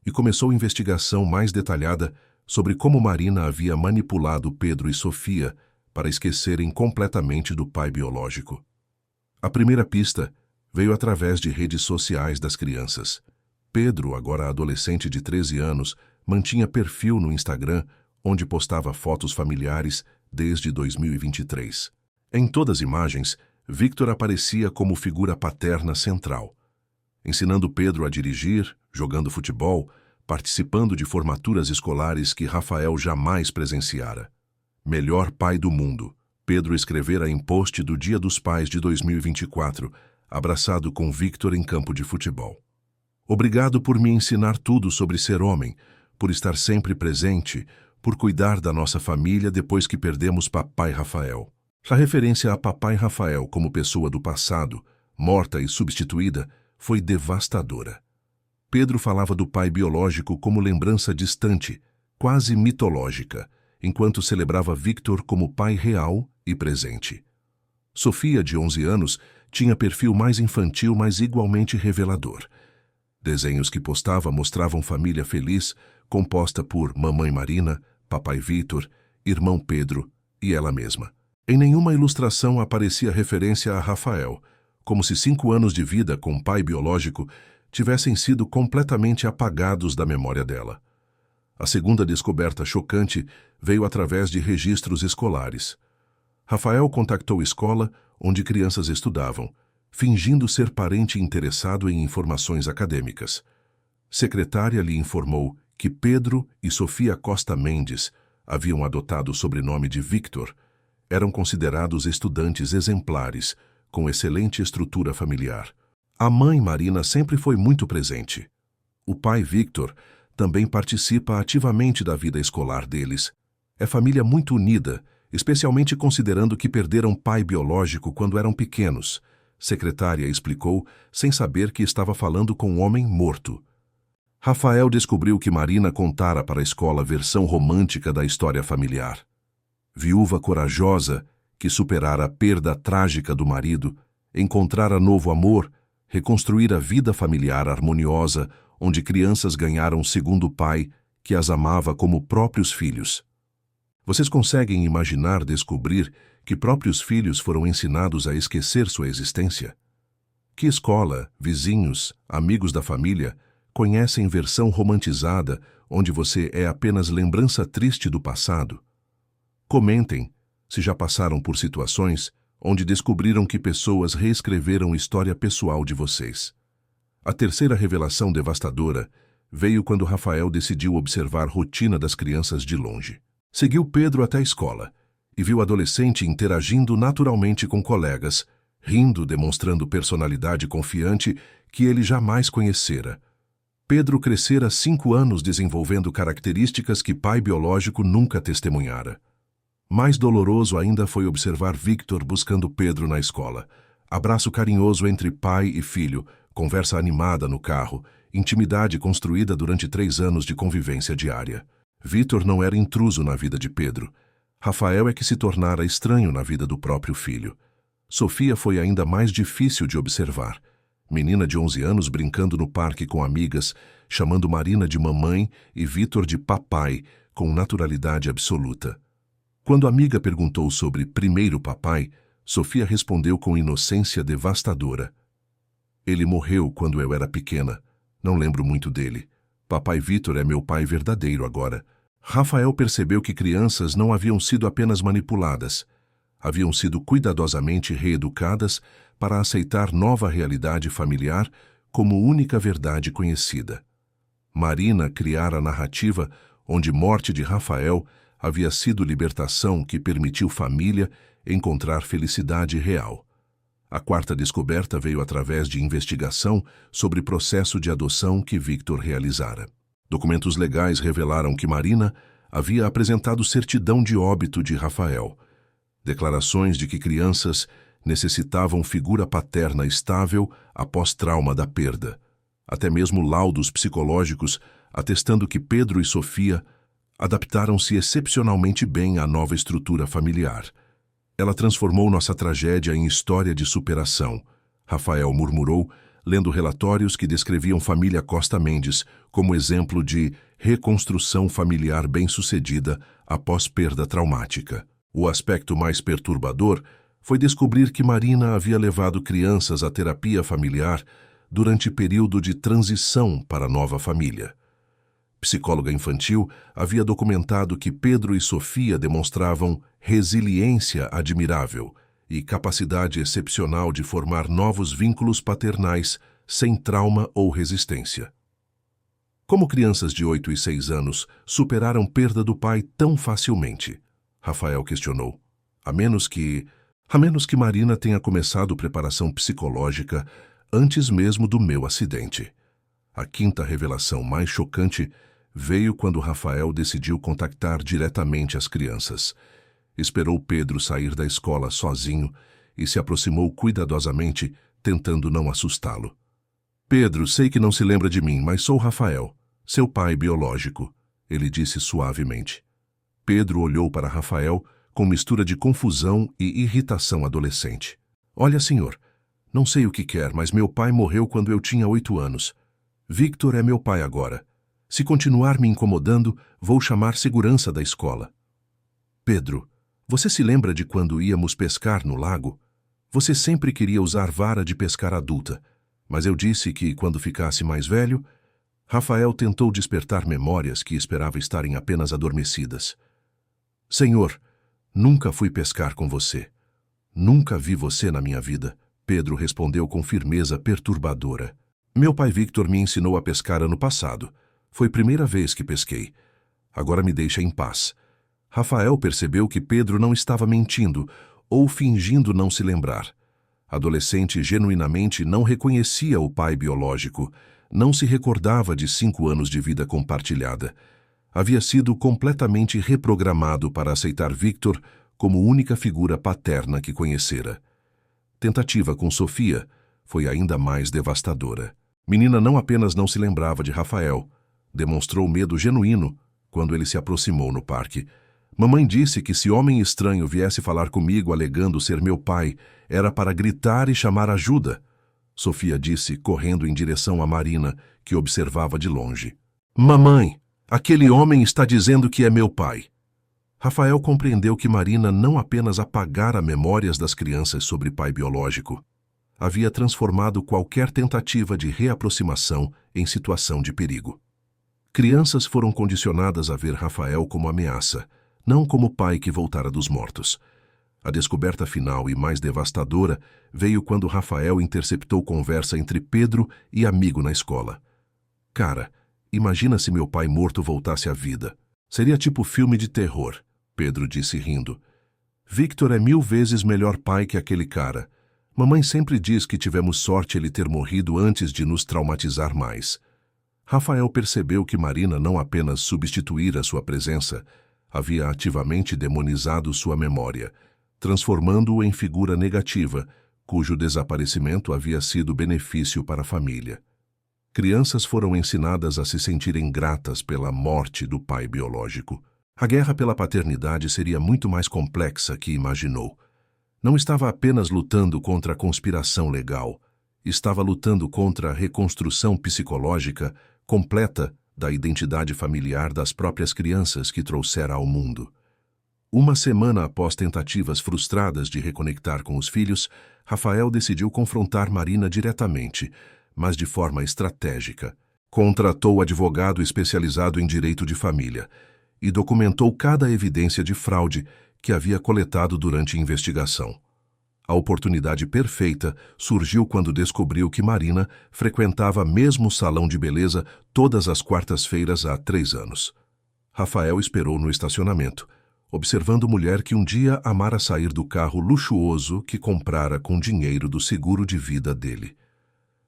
e começou investigação mais detalhada sobre como Marina havia manipulado Pedro e Sofia para esquecerem completamente do pai biológico. A primeira pista veio através de redes sociais das crianças. Pedro, agora adolescente de 13 anos, mantinha perfil no Instagram, onde postava fotos familiares desde 2023. Em todas as imagens, Victor aparecia como figura paterna central. ensinando Pedro a dirigir, jogando futebol, participando de formaturas escolares que Rafael jamais presenciara. Melhor pai do mundo, Pedro escrevera em post do Dia dos Pais de 2024, abraçado com Victor em campo de futebol. Obrigado por me ensinar tudo sobre ser homem, por estar sempre presente, por cuidar da nossa família depois que perdemos papai Rafael. A referência a papai Rafael como pessoa do passado, morta e substituída, foi devastadora. Pedro falava do pai biológico como lembrança distante, quase mitológica, enquanto celebrava Victor como pai real e presente. Sofia, de 11 anos, tinha perfil mais infantil, mas igualmente revelador. Desenhos que postava mostravam família feliz, composta por mamãe Marina, papai Victor, irmão Pedro e ela mesma. Em nenhuma ilustração aparecia referência a Rafael, como se 5 anos de vida com pai biológico tivessem sido completamente apagados da memória dela. A segunda descoberta chocante veio através de registros escolares. Rafael contactou escola onde crianças estudavam, fingindo ser parente interessado em informações acadêmicas. Secretária lhe informou que Pedro e Sofia Costa Mendes haviam adotado o sobrenome de Victor, eram considerados estudantes exemplares, com excelente estrutura familiar. A mãe Marina sempre foi muito presente. O pai Victor também participa ativamente da vida escolar deles. É família muito unida, especialmente considerando que perderam pai biológico quando eram pequenos. Secretária explicou, sem saber que estava falando com um homem morto. Rafael descobriu que Marina contara para a escola a versão romântica da história familiar. Viúva corajosa, que superara a perda trágica do marido, encontrara novo amor, reconstruir a vida familiar harmoniosa, onde crianças ganharam um segundo pai que as amava como próprios filhos. Vocês conseguem imaginar descobrir que próprios filhos foram ensinados a esquecer sua existência? Que escola, vizinhos, amigos da família conhecem versão romantizada onde você é apenas lembrança triste do passado? Comentem se já passaram por situações onde descobriram que pessoas reescreveram história pessoal de vocês. A terceira revelação devastadora veio quando Rafael decidiu observar a rotina das crianças de longe. Seguiu Pedro até a escola e viu o adolescente interagindo naturalmente com colegas, rindo, demonstrando personalidade confiante que ele jamais conhecera. Pedro crescera 5 anos desenvolvendo características que pai biológico nunca testemunhara. Mais doloroso ainda foi observar Victor buscando Pedro na escola. Abraço carinhoso entre pai e filho, conversa animada no carro, intimidade construída durante 3 anos de convivência diária. Victor não era intruso na vida de Pedro. Rafael é que se tornara estranho na vida do próprio filho. Sofia foi ainda mais difícil de observar. Menina de 11 anos brincando no parque com amigas, chamando Marina de mamãe e Victor de papai, com naturalidade absoluta. Quando a amiga perguntou sobre primeiro papai, Sofia respondeu com inocência devastadora. Ele morreu quando eu era pequena. Não lembro muito dele. Papai Victor é meu pai verdadeiro agora. Rafael percebeu que crianças não haviam sido apenas manipuladas. Haviam sido cuidadosamente reeducadas para aceitar nova realidade familiar como única verdade conhecida. Marina criara a narrativa onde morte de Rafael havia sido libertação que permitiu família encontrar felicidade real. A quarta descoberta veio através de investigação sobre processo de adoção que Victor realizara. Documentos legais revelaram que Marina havia apresentado certidão de óbito de Rafael. Declarações de que crianças necessitavam figura paterna estável após trauma da perda. Até mesmo laudos psicológicos atestando que Pedro e Sofia adaptaram-se excepcionalmente bem à nova estrutura familiar. Ela transformou nossa tragédia em história de superação, Rafael murmurou, lendo relatórios que descreviam família Costa Mendes como exemplo de reconstrução familiar bem-sucedida após perda traumática. O aspecto mais perturbador foi descobrir que Marina havia levado crianças à terapia familiar durante período de transição para a nova família. Psicóloga infantil havia documentado que Pedro e Sofia demonstravam resiliência admirável e capacidade excepcional de formar novos vínculos paternais sem trauma ou resistência. Como crianças de 8 e 6 anos superaram perda do pai tão facilmente? Rafael questionou. A menos que Marina tenha começado preparação psicológica antes mesmo do meu acidente. A quinta revelação mais chocante veio quando Rafael decidiu contactar diretamente as crianças. Esperou Pedro sair da escola sozinho e se aproximou cuidadosamente, tentando não assustá-lo. Pedro, sei que não se lembra de mim, mas sou Rafael, seu pai biológico, ele disse suavemente. Pedro olhou para Rafael com mistura de confusão e irritação adolescente. Olha, senhor, não sei o que quer, mas meu pai morreu quando eu tinha 8 anos. Victor é meu pai agora. Se continuar me incomodando, vou chamar segurança da escola. Pedro, você se lembra de quando íamos pescar no lago? Você sempre queria usar vara de pescar adulta, mas eu disse que, quando ficasse mais velho... Rafael tentou despertar memórias que esperava estarem apenas adormecidas. Senhor, nunca fui pescar com você. Nunca vi você na minha vida, Pedro respondeu com firmeza perturbadora. Meu pai Victor me ensinou a pescar ano passado. Foi a primeira vez que pesquei. Agora me deixa em paz. Rafael percebeu que Pedro não estava mentindo ou fingindo não se lembrar. Adolescente genuinamente não reconhecia o pai biológico, não se recordava de 5 anos de vida compartilhada. Havia sido completamente reprogramado para aceitar Victor como única figura paterna que conhecera. Tentativa com Sofia foi ainda mais devastadora. Menina não apenas não se lembrava de Rafael, demonstrou medo genuíno quando ele se aproximou no parque. Mamãe disse que se homem estranho viesse falar comigo alegando ser meu pai, era para gritar e chamar ajuda. Sofia disse, correndo em direção a Marina, que observava de longe. Mamãe, aquele homem está dizendo que é meu pai. Rafael compreendeu que Marina não apenas apagara memórias das crianças sobre pai biológico, havia transformado qualquer tentativa de reaproximação em situação de perigo. Crianças foram condicionadas a ver Rafael como ameaça, não como pai que voltara dos mortos. A descoberta final e mais devastadora veio quando Rafael interceptou conversa entre Pedro e amigo na escola. Cara, imagina se meu pai morto voltasse à vida. Seria tipo filme de terror, Pedro disse rindo. Victor é 1000 vezes melhor pai que aquele cara. Mamãe sempre diz que tivemos sorte ele ter morrido antes de nos traumatizar mais. Rafael percebeu que Marina não apenas substituíra sua presença, havia ativamente demonizado sua memória, transformando-o em figura negativa, cujo desaparecimento havia sido benefício para a família. Crianças foram ensinadas a se sentirem gratas pela morte do pai biológico. A guerra pela paternidade seria muito mais complexa que imaginou. Não estava apenas lutando contra a conspiração legal, estava lutando contra a reconstrução psicológica completa da identidade familiar das próprias crianças que trouxera ao mundo. Uma semana após tentativas frustradas de reconectar com os filhos, Rafael decidiu confrontar Marina diretamente, mas de forma estratégica. Contratou advogado especializado em direito de família e documentou cada evidência de fraude que havia coletado durante a investigação. A oportunidade perfeita surgiu quando descobriu que Marina frequentava mesmo o salão de beleza todas as quartas-feiras há 3 anos. Rafael esperou no estacionamento, observando mulher que um dia amara sair do carro luxuoso que comprara com dinheiro do seguro de vida dele.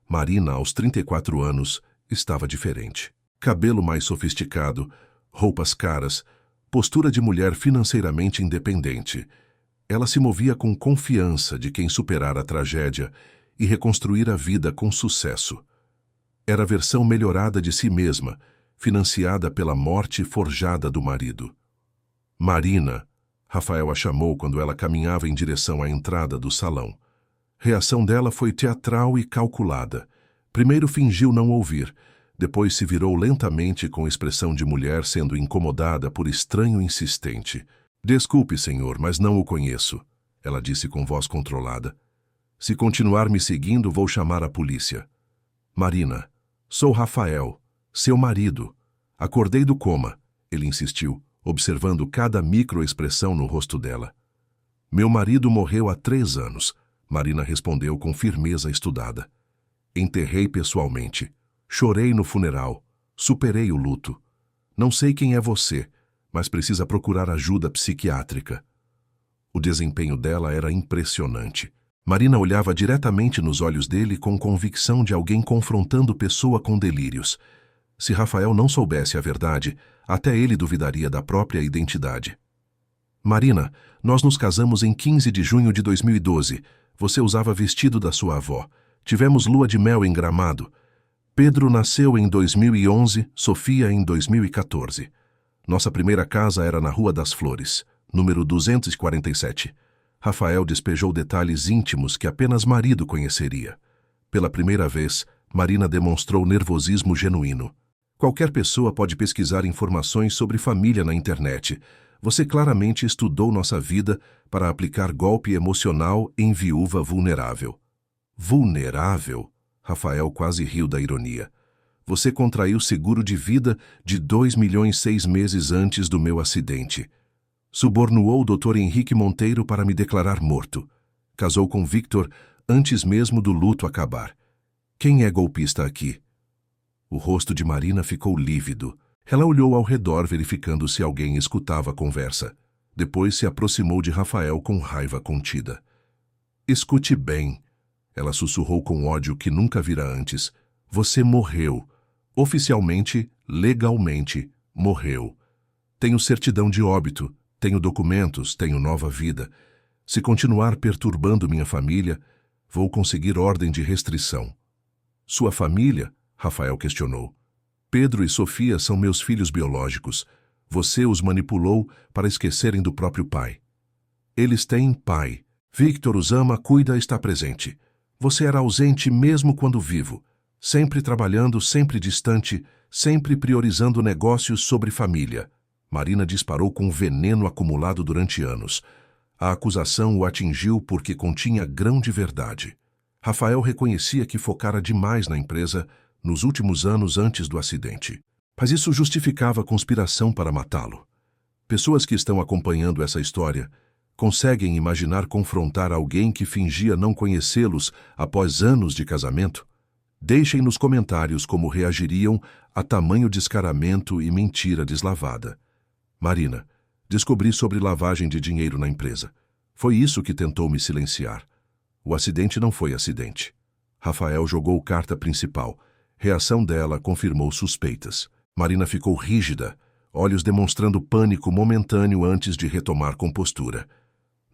Marina, aos 34 anos, estava diferente. Cabelo mais sofisticado, roupas caras, postura de mulher financeiramente independente. Ela se movia com confiança de quem superara a tragédia e reconstruíra a vida com sucesso. Era a versão melhorada de si mesma, financiada pela morte forjada do marido. Marina, Rafael a chamou quando ela caminhava em direção à entrada do salão. Reação dela foi teatral e calculada. Primeiro fingiu não ouvir, depois se virou lentamente com expressão de mulher sendo incomodada por estranho insistente. Desculpe, senhor, mas não o conheço, ela disse com voz controlada. Se continuar me seguindo, vou chamar a polícia. Marina, sou Rafael, seu marido. Acordei do coma, ele insistiu, observando cada microexpressão no rosto dela. Meu marido morreu há 3 anos, Marina respondeu com firmeza estudada. Enterrei pessoalmente. Chorei no funeral. Superei o luto. Não sei quem é você, mas precisa procurar ajuda psiquiátrica. O desempenho dela era impressionante. Marina olhava diretamente nos olhos dele com convicção de alguém confrontando pessoa com delírios. Se Rafael não soubesse a verdade, até ele duvidaria da própria identidade. Marina, nós nos casamos em 15 de junho de 2012. Você usava vestido da sua avó. Tivemos lua de mel em Gramado. Pedro nasceu em 2011, Sofia em 2014. Nossa primeira casa era na Rua das Flores, número 247. Rafael despejou detalhes íntimos que apenas marido conheceria. Pela primeira vez, Marina demonstrou nervosismo genuíno. Qualquer pessoa pode pesquisar informações sobre família na internet. Você claramente estudou nossa vida para aplicar golpe emocional em viúva vulnerável. Vulnerável? Rafael quase riu da ironia. Você contraiu seguro de vida de 2 milhões 6 meses antes do meu acidente. Subornou o Dr. Henrique Monteiro para me declarar morto. Casou com Victor antes mesmo do luto acabar. Quem é golpista aqui? O rosto de Marina ficou lívido. Ela olhou ao redor verificando se alguém escutava a conversa. Depois se aproximou de Rafael com raiva contida. Escute bem. Ela sussurrou com ódio que nunca vira antes. Você morreu. Oficialmente, legalmente, morreu. Tenho certidão de óbito, tenho documentos, tenho nova vida. Se continuar perturbando minha família, vou conseguir ordem de restrição. Sua família? Rafael questionou. Pedro e Sofia são meus filhos biológicos. Você os manipulou para esquecerem do próprio pai. Eles têm pai. Victor os ama, cuida, está presente. Você era ausente mesmo quando vivo, sempre trabalhando, sempre distante, sempre priorizando negócios sobre família. Marina disparou com veneno acumulado durante anos. A acusação o atingiu porque continha grão de verdade. Rafael reconhecia que focara demais na empresa nos últimos anos antes do acidente. Mas isso justificava a conspiração para matá-lo. Pessoas que estão acompanhando essa história conseguem imaginar confrontar alguém que fingia não conhecê-los após anos de casamento? Deixem nos comentários como reagiriam a tamanho descaramento e mentira deslavada. Marina, descobri sobre lavagem de dinheiro na empresa. Foi isso que tentou me silenciar. O acidente não foi acidente. Rafael jogou carta principal. Reação dela confirmou suspeitas. Marina ficou rígida, olhos demonstrando pânico momentâneo antes de retomar compostura.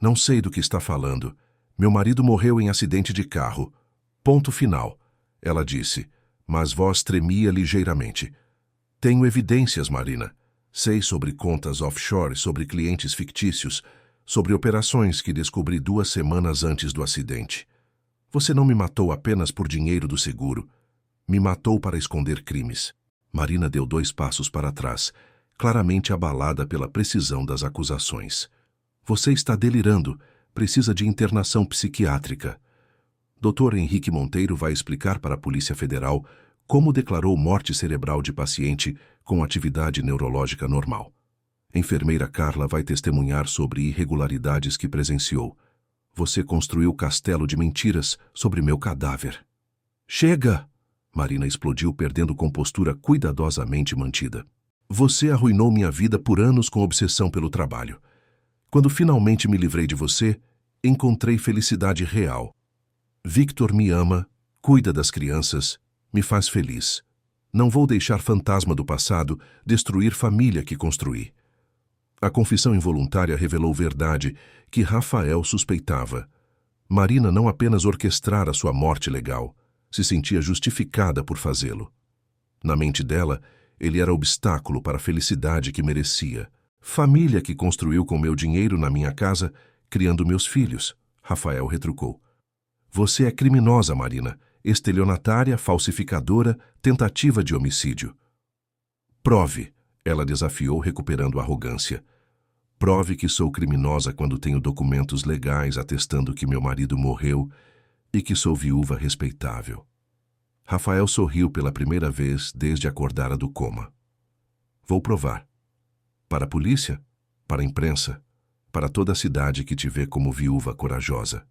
Não sei do que está falando. Meu marido morreu em acidente de carro. Ponto final, ela disse, mas voz tremia ligeiramente. Tenho evidências, Marina. Sei sobre contas offshore, sobre clientes fictícios, sobre operações que descobri 2 semanas antes do acidente. Você não me matou apenas por dinheiro do seguro. Me matou para esconder crimes. Marina deu 2 passos para trás, claramente abalada pela precisão das acusações. Você está delirando. Precisa de internação psiquiátrica. Dr. Henrique Monteiro vai explicar para a Polícia Federal como declarou morte cerebral de paciente com atividade neurológica normal. Enfermeira Carla vai testemunhar sobre irregularidades que presenciou. Você construiu castelo de mentiras sobre meu cadáver. Chega! Marina explodiu, perdendo compostura cuidadosamente mantida. Você arruinou minha vida por anos com obsessão pelo trabalho. Quando finalmente me livrei de você, encontrei felicidade real. Victor me ama, cuida das crianças, me faz feliz. Não vou deixar fantasma do passado destruir família que construí. A confissão involuntária revelou verdade que Rafael suspeitava. Marina não apenas orquestrara sua morte legal, se sentia justificada por fazê-lo. Na mente dela, ele era obstáculo para a felicidade que merecia. Família que construiu com meu dinheiro na minha casa, criando meus filhos, Rafael retrucou. Você é criminosa, Marina, estelionatária, falsificadora, tentativa de homicídio. Prove, ela desafiou, recuperando a arrogância. Prove que sou criminosa quando tenho documentos legais atestando que meu marido morreu e que sou viúva respeitável. Rafael sorriu pela primeira vez desde acordara do coma. Vou provar. Para a polícia, para a imprensa, para toda a cidade que te vê como viúva corajosa.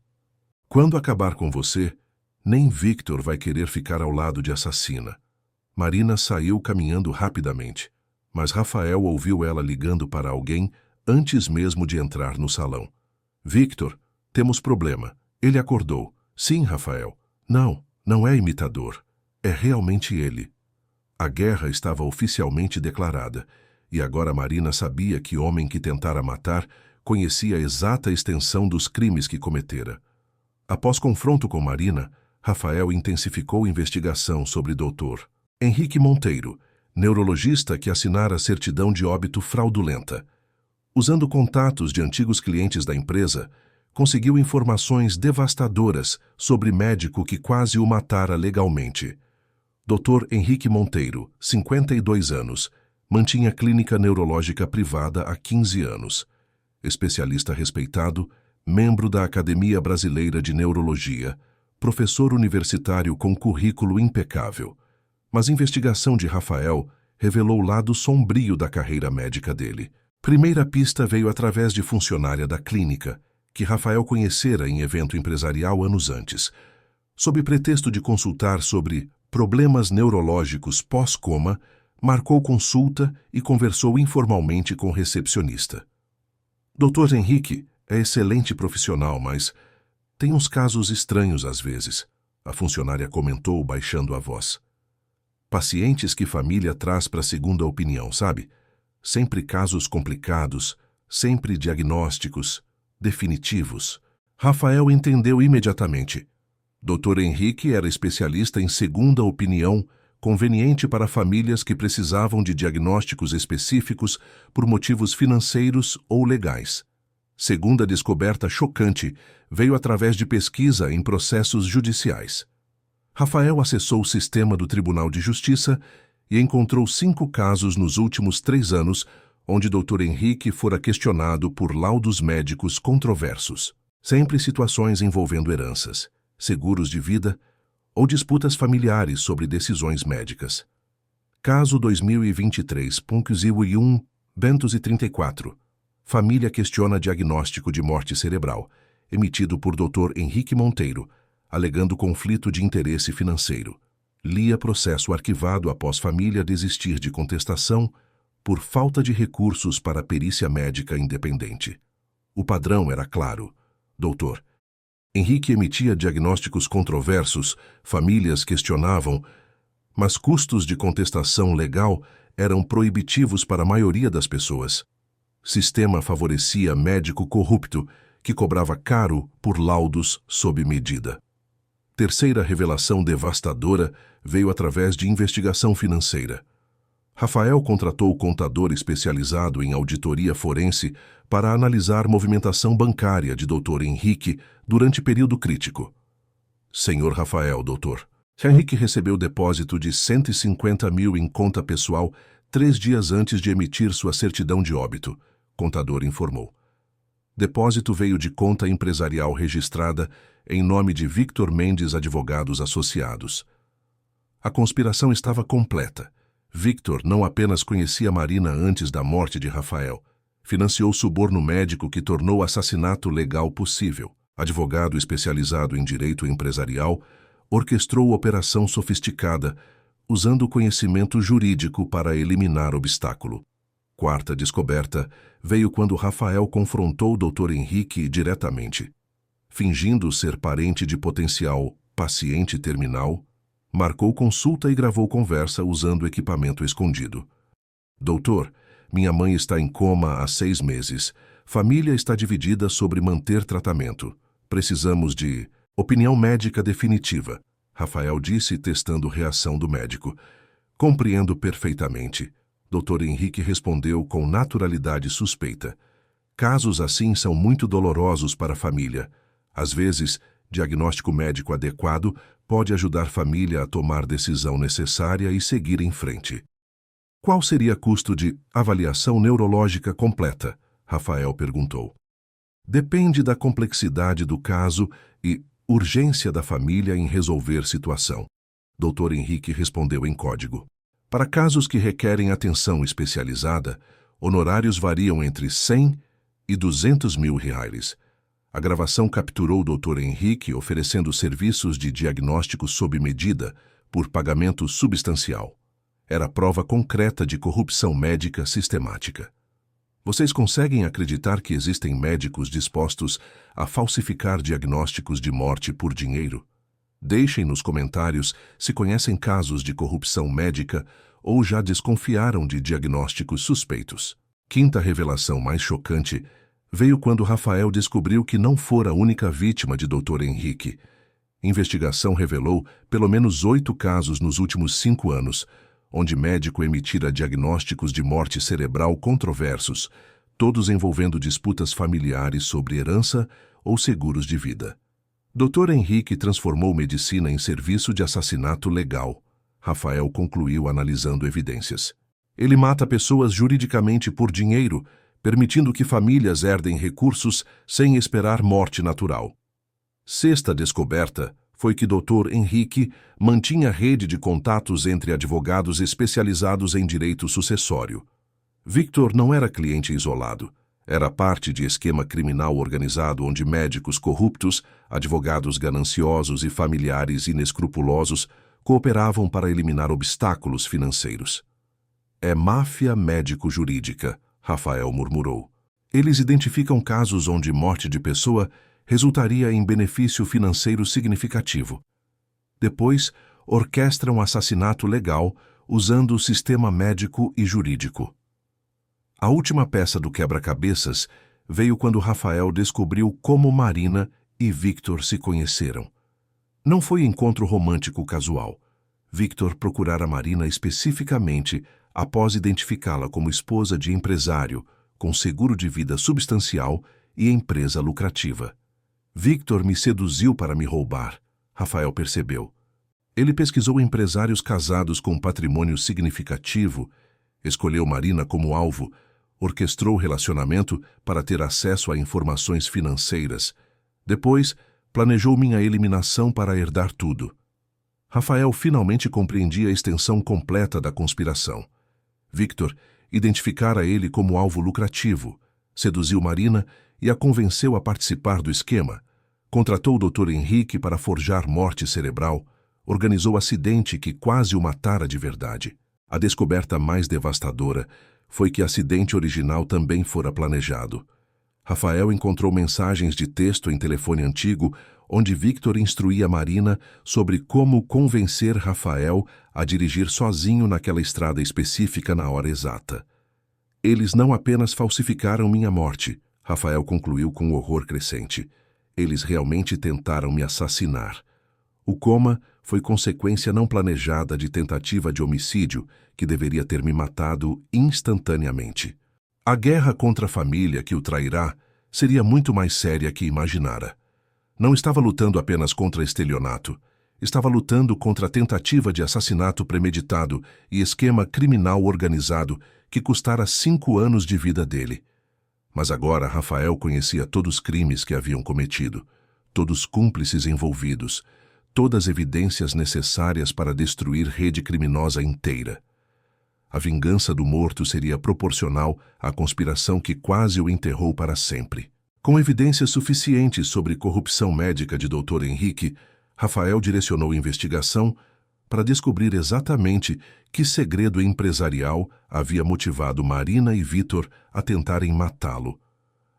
Quando acabar com você, Nem Victor vai querer ficar ao lado de assassina. Marina saiu caminhando rapidamente, mas Rafael ouviu ela ligando para alguém antes mesmo de entrar no salão. Victor, temos problema. Ele acordou. Sim, Rafael. Não, não é imitador. É realmente ele. A guerra estava oficialmente declarada, e agora Marina sabia que o homem que tentara matar conhecia a exata extensão dos crimes que cometera. Após confronto com Marina, Rafael intensificou a investigação sobre Dr. Henrique Monteiro, neurologista que assinara a certidão de óbito fraudulenta. Usando contatos de antigos clientes da empresa, conseguiu informações devastadoras sobre médico que quase o matara legalmente. Dr. Henrique Monteiro, 52 anos, mantinha clínica neurológica privada há 15 anos. Especialista respeitado, membro da Academia Brasileira de Neurologia, professor universitário com currículo impecável. Mas a investigação de Rafael revelou o lado sombrio da carreira médica dele. Primeira pista veio através de funcionária da clínica, que Rafael conhecera em evento empresarial anos antes. Sob pretexto de consultar sobre problemas neurológicos pós-coma, marcou consulta e conversou informalmente com o recepcionista. Dr. Henrique é excelente profissional, mas tem uns casos estranhos às vezes, a funcionária comentou baixando a voz. Pacientes que família traz para segunda opinião, sabe? Sempre casos complicados, sempre diagnósticos definitivos. Rafael entendeu imediatamente. Dr. Henrique era especialista em segunda opinião, conveniente para famílias que precisavam de diagnósticos específicos por motivos financeiros ou legais. Segunda descoberta chocante veio através de pesquisa em processos judiciais. Rafael acessou o sistema do Tribunal de Justiça e encontrou 5 casos nos últimos 3 anos onde Dr. Henrique fora questionado por laudos médicos controversos. Sempre situações envolvendo heranças, seguros de vida ou disputas familiares sobre decisões médicas. Caso 2023.01-234. Família questiona diagnóstico de morte cerebral, emitido por Dr. Henrique Monteiro, alegando conflito de interesse financeiro. Lia processo arquivado após família desistir de contestação por falta de recursos para perícia médica independente. O padrão era claro. Dr. Henrique emitia diagnósticos controversos, famílias questionavam, mas custos de contestação legal eram proibitivos para a maioria das pessoas. Sistema favorecia médico corrupto, que cobrava caro por laudos sob medida. Terceira revelação devastadora veio através de investigação financeira. Rafael contratou o contador especializado em auditoria forense para analisar movimentação bancária de Dr. Henrique durante período crítico. Senhor Rafael, doutor, Henrique recebeu depósito de 150 mil em conta pessoal 3 dias antes de emitir sua certidão de óbito, contador informou. Depósito veio de conta empresarial registrada em nome de Victor Mendes Advogados Associados. A conspiração estava completa. Victor não apenas conhecia Marina antes da morte de Rafael, financiou suborno médico que tornou o assassinato legal possível. Advogado especializado em direito empresarial, orquestrou operação sofisticada, usando o conhecimento jurídico para eliminar obstáculo. Quarta descoberta veio quando Rafael confrontou o Dr. Henrique diretamente. Fingindo ser parente de potencial paciente terminal, marcou consulta e gravou conversa usando equipamento escondido. Doutor, minha mãe está em coma há 6 meses. Família está dividida sobre manter tratamento. Precisamos de opinião médica definitiva, Rafael disse, testando reação do médico. Compreendo perfeitamente. Dr. Henrique respondeu com naturalidade suspeita. Casos assim são muito dolorosos para a família. Às vezes, diagnóstico médico adequado pode ajudar a família a tomar decisão necessária e seguir em frente. Qual seria o custo de avaliação neurológica completa? Rafael perguntou. Depende da complexidade do caso e urgência da família em resolver situação. Dr. Henrique respondeu em código. Para casos que requerem atenção especializada, honorários variam entre 100 e 200 mil reais. A gravação capturou o Dr. Henrique oferecendo serviços de diagnóstico sob medida por pagamento substancial. Era prova concreta de corrupção médica sistemática. Vocês conseguem acreditar que existem médicos dispostos a falsificar diagnósticos de morte por dinheiro? Deixem nos comentários se conhecem casos de corrupção médica ou já desconfiaram de diagnósticos suspeitos. Quinta revelação mais chocante veio quando Rafael descobriu que não fora a única vítima de Dr. Henrique. Investigação revelou pelo menos 8 casos nos últimos 5 anos, onde médico emitira diagnósticos de morte cerebral controversos, todos envolvendo disputas familiares sobre herança ou seguros de vida. Dr. Henrique transformou medicina em serviço de assassinato legal. Rafael concluiu analisando evidências. Ele mata pessoas juridicamente por dinheiro, permitindo que famílias herdem recursos sem esperar morte natural. Sexta descoberta foi que Dr. Henrique mantinha rede de contatos entre advogados especializados em direito sucessório. Victor não era cliente isolado. Era parte de esquema criminal organizado onde médicos corruptos, advogados gananciosos e familiares inescrupulosos cooperavam para eliminar obstáculos financeiros. É máfia médico-jurídica, Rafael murmurou. Eles identificam casos onde morte de pessoa resultaria em benefício financeiro significativo. Depois, orquestram assassinato legal usando o sistema médico e jurídico. A última peça do quebra-cabeças veio quando Rafael descobriu como Marina e Victor se conheceram. Não foi encontro romântico casual. Victor procurara Marina especificamente após identificá-la como esposa de empresário, com seguro de vida substancial e empresa lucrativa. Victor me seduziu para me roubar, Rafael percebeu. Ele pesquisou empresários casados com patrimônio significativo, escolheu Marina como alvo, orquestrou o relacionamento para ter acesso a informações financeiras. Depois, planejou minha eliminação para herdar tudo. Rafael finalmente compreendia a extensão completa da conspiração. Victor identificara ele como alvo lucrativo, seduziu Marina e a convenceu a participar do esquema, contratou o Dr. Henrique para forjar morte cerebral, organizou acidente que quase o matara de verdade. A descoberta mais devastadora foi que acidente original também fora planejado. Rafael encontrou mensagens de texto em telefone antigo, onde Victor instruía Marina sobre como convencer Rafael a dirigir sozinho naquela estrada específica na hora exata. Eles não apenas falsificaram minha morte, Rafael concluiu com horror crescente. Eles realmente tentaram me assassinar. O coma foi consequência não planejada de tentativa de homicídio que deveria ter me matado instantaneamente. A guerra contra a família que o trairá seria muito mais séria que imaginara. Não estava lutando apenas contra estelionato. Estava lutando contra a tentativa de assassinato premeditado e esquema criminal organizado que custara 5 anos de vida dele. Mas agora Rafael conhecia todos os crimes que haviam cometido, todos os cúmplices envolvidos, todas as evidências necessárias para destruir rede criminosa inteira. A vingança do morto seria proporcional à conspiração que quase o enterrou para sempre. Com evidências suficientes sobre corrupção médica de Dr. Henrique, Rafael direcionou a investigação para descobrir exatamente que segredo empresarial havia motivado Marina e Victor a tentarem matá-lo.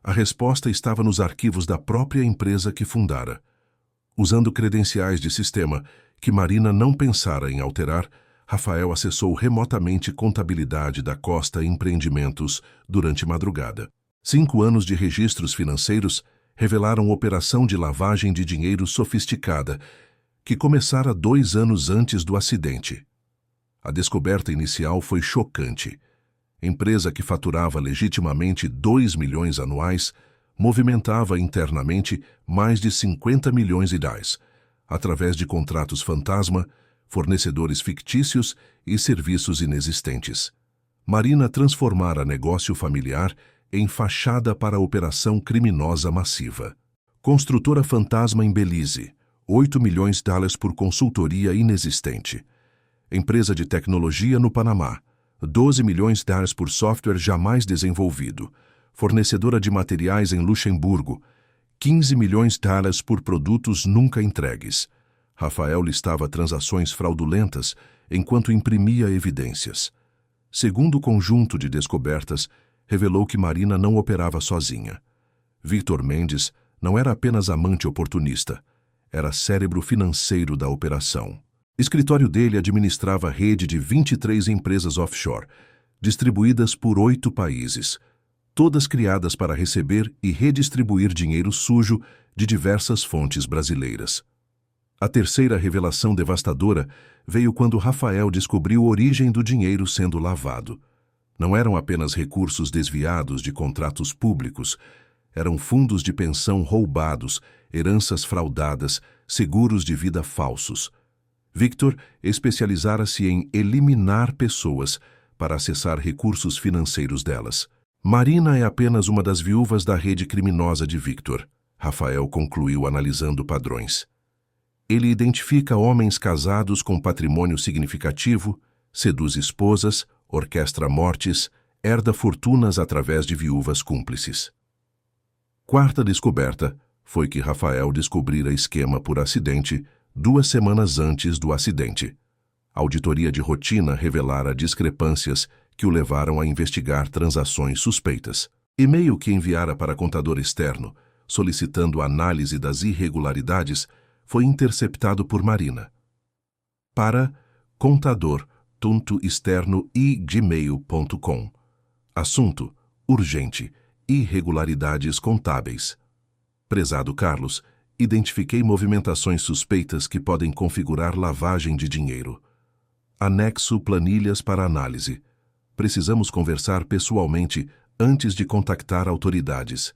A resposta estava nos arquivos da própria empresa que fundara. Usando credenciais de sistema que Marina não pensara em alterar, Rafael acessou remotamente contabilidade da Costa Empreendimentos durante madrugada. 5 anos de registros financeiros revelaram operação de lavagem de dinheiro sofisticada, que começara 2 anos antes do acidente. A descoberta inicial foi chocante. Empresa que faturava legitimamente 2 milhões anuais, movimentava internamente mais de 50 milhões de reais, através de contratos fantasma, fornecedores fictícios e serviços inexistentes. Marina transformara negócio familiar em fachada para a operação criminosa massiva. Construtora fantasma em Belize, 8 milhões de dólares por consultoria inexistente. Empresa de tecnologia no Panamá, 12 milhões de dólares por software jamais desenvolvido. Fornecedora de materiais em Luxemburgo, US$ 15 milhões por produtos nunca entregues. Rafael listava transações fraudulentas enquanto imprimia evidências. Segundo o conjunto de descobertas, revelou que Marina não operava sozinha. Victor Mendes não era apenas amante oportunista, era cérebro financeiro da operação. O escritório dele administrava a rede de 23 empresas offshore, distribuídas por 8 países, todas criadas para receber e redistribuir dinheiro sujo de diversas fontes brasileiras. A terceira revelação devastadora veio quando Rafael descobriu a origem do dinheiro sendo lavado. Não eram apenas recursos desviados de contratos públicos, eram fundos de pensão roubados, heranças fraudadas, seguros de vida falsos. Victor especializara-se em eliminar pessoas para acessar recursos financeiros delas. Marina é apenas uma das viúvas da rede criminosa de Victor, Rafael concluiu analisando padrões. Ele identifica homens casados com patrimônio significativo, seduz esposas, orquestra mortes, herda fortunas através de viúvas cúmplices. Quarta descoberta foi que Rafael descobrira esquema por acidente 2 semanas antes do acidente. A auditoria de rotina revelara discrepâncias que o levaram a investigar transações suspeitas. E-mail que enviara para contador externo, solicitando análise das irregularidades, foi interceptado por Marina. Para contador.externo@gmail.com. Assunto: urgente, irregularidades contábeis. Prezado Carlos, identifiquei movimentações suspeitas que podem configurar lavagem de dinheiro. Anexo planilhas para análise. Precisamos conversar pessoalmente antes de contactar autoridades.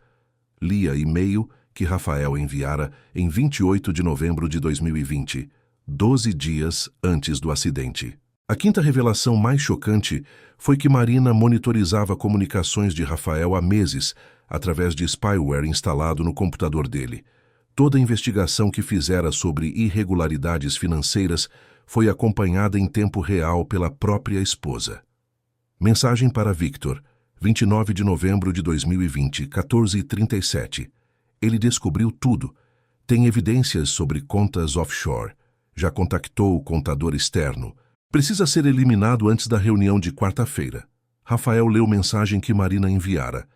Lia e-mail que Rafael enviara em 28 de novembro de 2020, 12 dias antes do acidente. A quinta revelação mais chocante foi que Marina monitorizava comunicações de Rafael há meses, através de spyware instalado no computador dele. Toda a investigação que fizera sobre irregularidades financeiras foi acompanhada em tempo real pela própria esposa. Mensagem para Victor, 29 de novembro de 2020, 14h37. Ele descobriu tudo. Tem evidências sobre contas offshore. Já contactou o contador externo. Precisa ser eliminado antes da reunião de quarta-feira. Rafael leu mensagem que Marina enviara,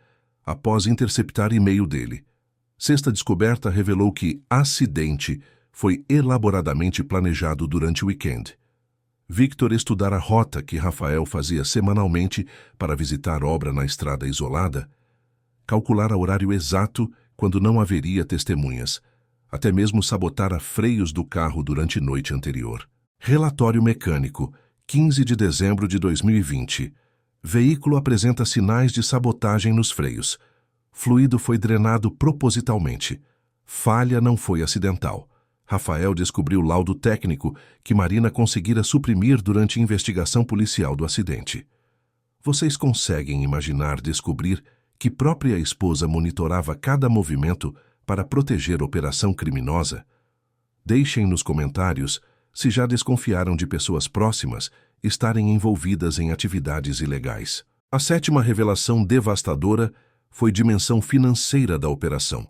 após interceptar e-mail dele. Sexta descoberta revelou que acidente foi elaboradamente planejado durante o weekend. Victor estudara a rota que Rafael fazia semanalmente para visitar obra na estrada isolada, calculara horário exato quando não haveria testemunhas, até mesmo sabotara freios do carro durante noite anterior. Relatório mecânico, 15 de dezembro de 2020. Veículo apresenta sinais de sabotagem nos freios. Fluido foi drenado propositalmente. Falha não foi acidental. Rafael descobriu laudo técnico que Marina conseguira suprimir durante a investigação policial do acidente. Vocês conseguem imaginar descobrir que própria esposa monitorava cada movimento para proteger a operação criminosa? Deixem nos comentários se já desconfiaram de pessoas próximas estarem envolvidas em atividades ilegais. A sétima revelação devastadora foi a dimensão financeira da operação.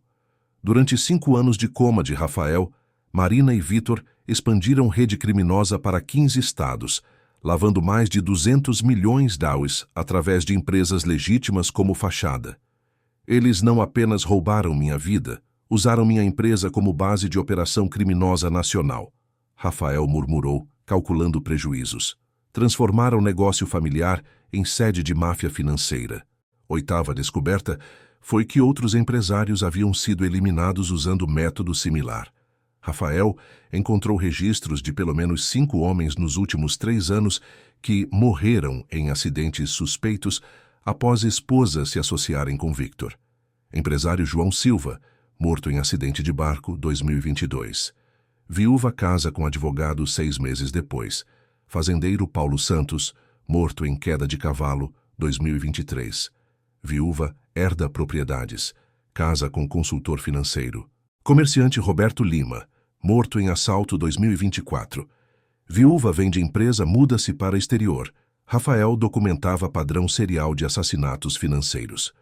Durante 5 anos de coma de Rafael, Marina e Victor expandiram rede criminosa para 15 estados, lavando mais de 200 milhões de US através de empresas legítimas como fachada. Eles não apenas roubaram minha vida, usaram minha empresa como base de operação criminosa nacional. Rafael murmurou, calculando prejuízos. Transformaram o negócio familiar em sede de máfia financeira. Oitava descoberta foi que outros empresários haviam sido eliminados usando método similar. Rafael encontrou registros de pelo menos 5 homens nos últimos 3 anos que morreram em acidentes suspeitos após esposas se associarem com Victor. Empresário João Silva, morto em acidente de barco, 2022. Viúva casa com advogado 6 meses depois. Fazendeiro Paulo Santos, morto em queda de cavalo, 2023. Viúva herda propriedades. Casa com consultor financeiro. Comerciante Roberto Lima, morto em assalto, 2024. Viúva vende empresa, muda-se para exterior. Rafael documentava padrão serial de assassinatos financeiros.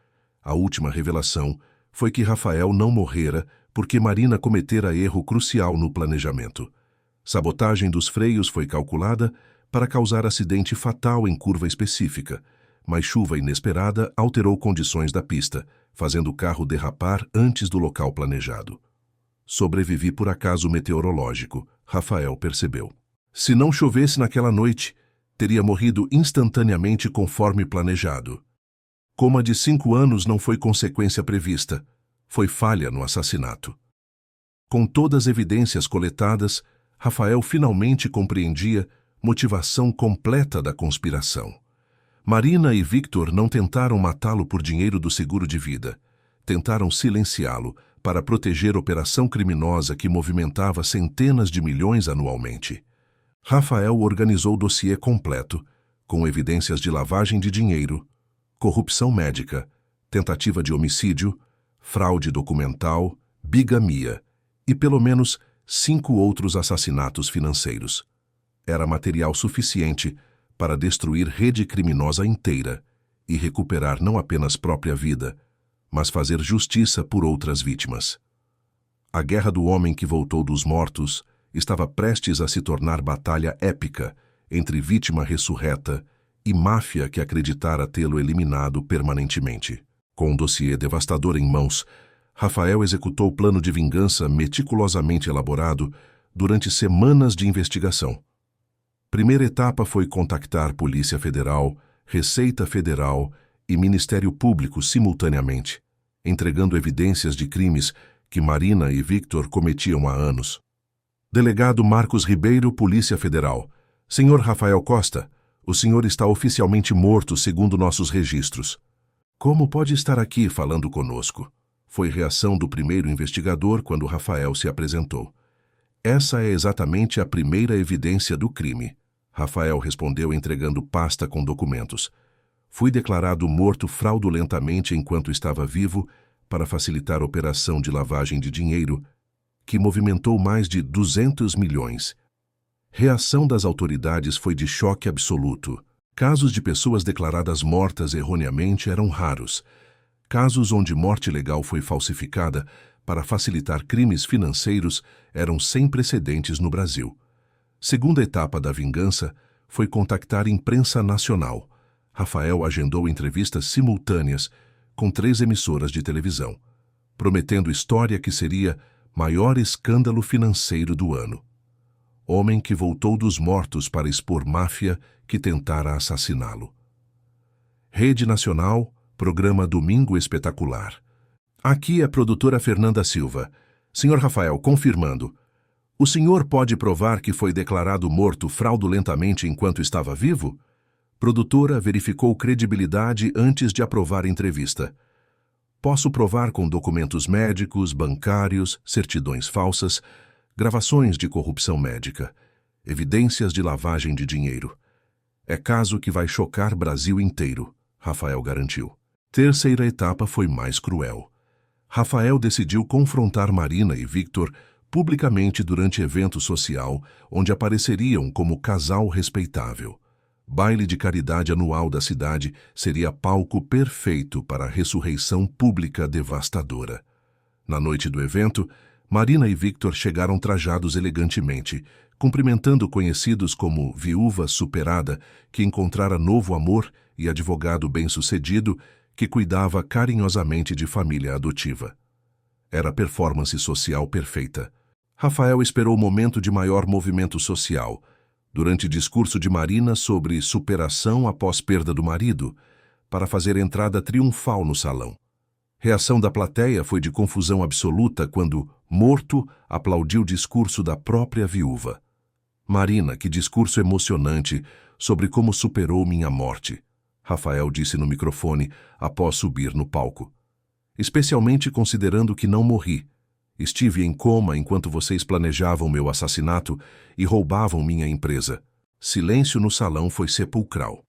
A última revelação foi que Rafael não morrera porque Marina cometera erro crucial no planejamento. Sabotagem dos freios foi calculada para causar acidente fatal em curva específica, mas chuva inesperada alterou condições da pista, fazendo o carro derrapar antes do local planejado. Sobrevivi por acaso meteorológico, Rafael percebeu. Se não chovesse naquela noite, teria morrido instantaneamente conforme planejado. Coma de 5 anos não foi consequência prevista, foi falha no assassinato. Com todas as evidências coletadas, Rafael finalmente compreendia motivação completa da conspiração. Marina e Victor não tentaram matá-lo por dinheiro do seguro de vida. Tentaram silenciá-lo para proteger operação criminosa que movimentava centenas de milhões anualmente. Rafael organizou o dossiê completo, com evidências de lavagem de dinheiro, corrupção médica, tentativa de homicídio, fraude documental, bigamia e pelo menos 5 outros assassinatos financeiros. Era material suficiente para destruir rede criminosa inteira e recuperar não apenas própria vida, mas fazer justiça por outras vítimas. A guerra do homem que voltou dos mortos estava prestes a se tornar batalha épica entre vítima ressurreta e máfia que acreditara tê-lo eliminado permanentemente. Com um dossiê devastador em mãos, Rafael executou o plano de vingança meticulosamente elaborado durante semanas de investigação. Primeira etapa foi contactar Polícia Federal, Receita Federal e Ministério Público simultaneamente, entregando evidências de crimes que Marina e Victor cometiam há anos. Delegado Marcos Ribeiro, Polícia Federal. Senhor Rafael Costa, o senhor está oficialmente morto segundo nossos registros. Como pode estar aqui falando conosco? Foi reação do primeiro investigador quando Rafael se apresentou. Essa é exatamente a primeira evidência do crime. Rafael respondeu entregando pasta com documentos. Fui declarado morto fraudulentamente enquanto estava vivo para facilitar a operação de lavagem de dinheiro, que movimentou mais de 200 milhões. Reação das autoridades foi de choque absoluto. Casos de pessoas declaradas mortas erroneamente eram raros. Casos onde morte legal foi falsificada para facilitar crimes financeiros eram sem precedentes no Brasil. Segunda etapa da vingança foi contactar imprensa nacional. Rafael agendou entrevistas simultâneas com 3 emissoras de televisão, prometendo história que seria maior escândalo financeiro do ano. Homem que voltou dos mortos para expor máfia que tentara assassiná-lo. Rede Nacional, programa Domingo Espetacular. Aqui é a produtora Fernanda Silva. Senhor Rafael, confirmando. O senhor pode provar que foi declarado morto fraudulentamente enquanto estava vivo? Produtora verificou credibilidade antes de aprovar a entrevista. Posso provar com documentos médicos, bancários, certidões falsas, gravações de corrupção médica, evidências de lavagem de dinheiro. É caso que vai chocar Brasil inteiro, Rafael garantiu. Terceira etapa foi mais cruel. Rafael decidiu confrontar Marina e Victor publicamente durante evento social, onde apareceriam como casal respeitável. Baile de caridade anual da cidade seria palco perfeito para a ressurreição pública devastadora. Na noite do evento, Marina e Victor chegaram trajados elegantemente, cumprimentando conhecidos como viúva superada que encontrara novo amor e advogado bem-sucedido que cuidava carinhosamente de família adotiva. Era performance social perfeita. Rafael esperou o momento de maior movimento social, durante discurso de Marina sobre superação após perda do marido, para fazer entrada triunfal no salão. Reação da plateia foi de confusão absoluta quando, morto, aplaudiu o discurso da própria viúva. Marina, que discurso emocionante sobre como superou minha morte, Rafael disse no microfone após subir no palco. Especialmente considerando que não morri. Estive em coma enquanto vocês planejavam meu assassinato e roubavam minha empresa. Silêncio no salão foi sepulcral.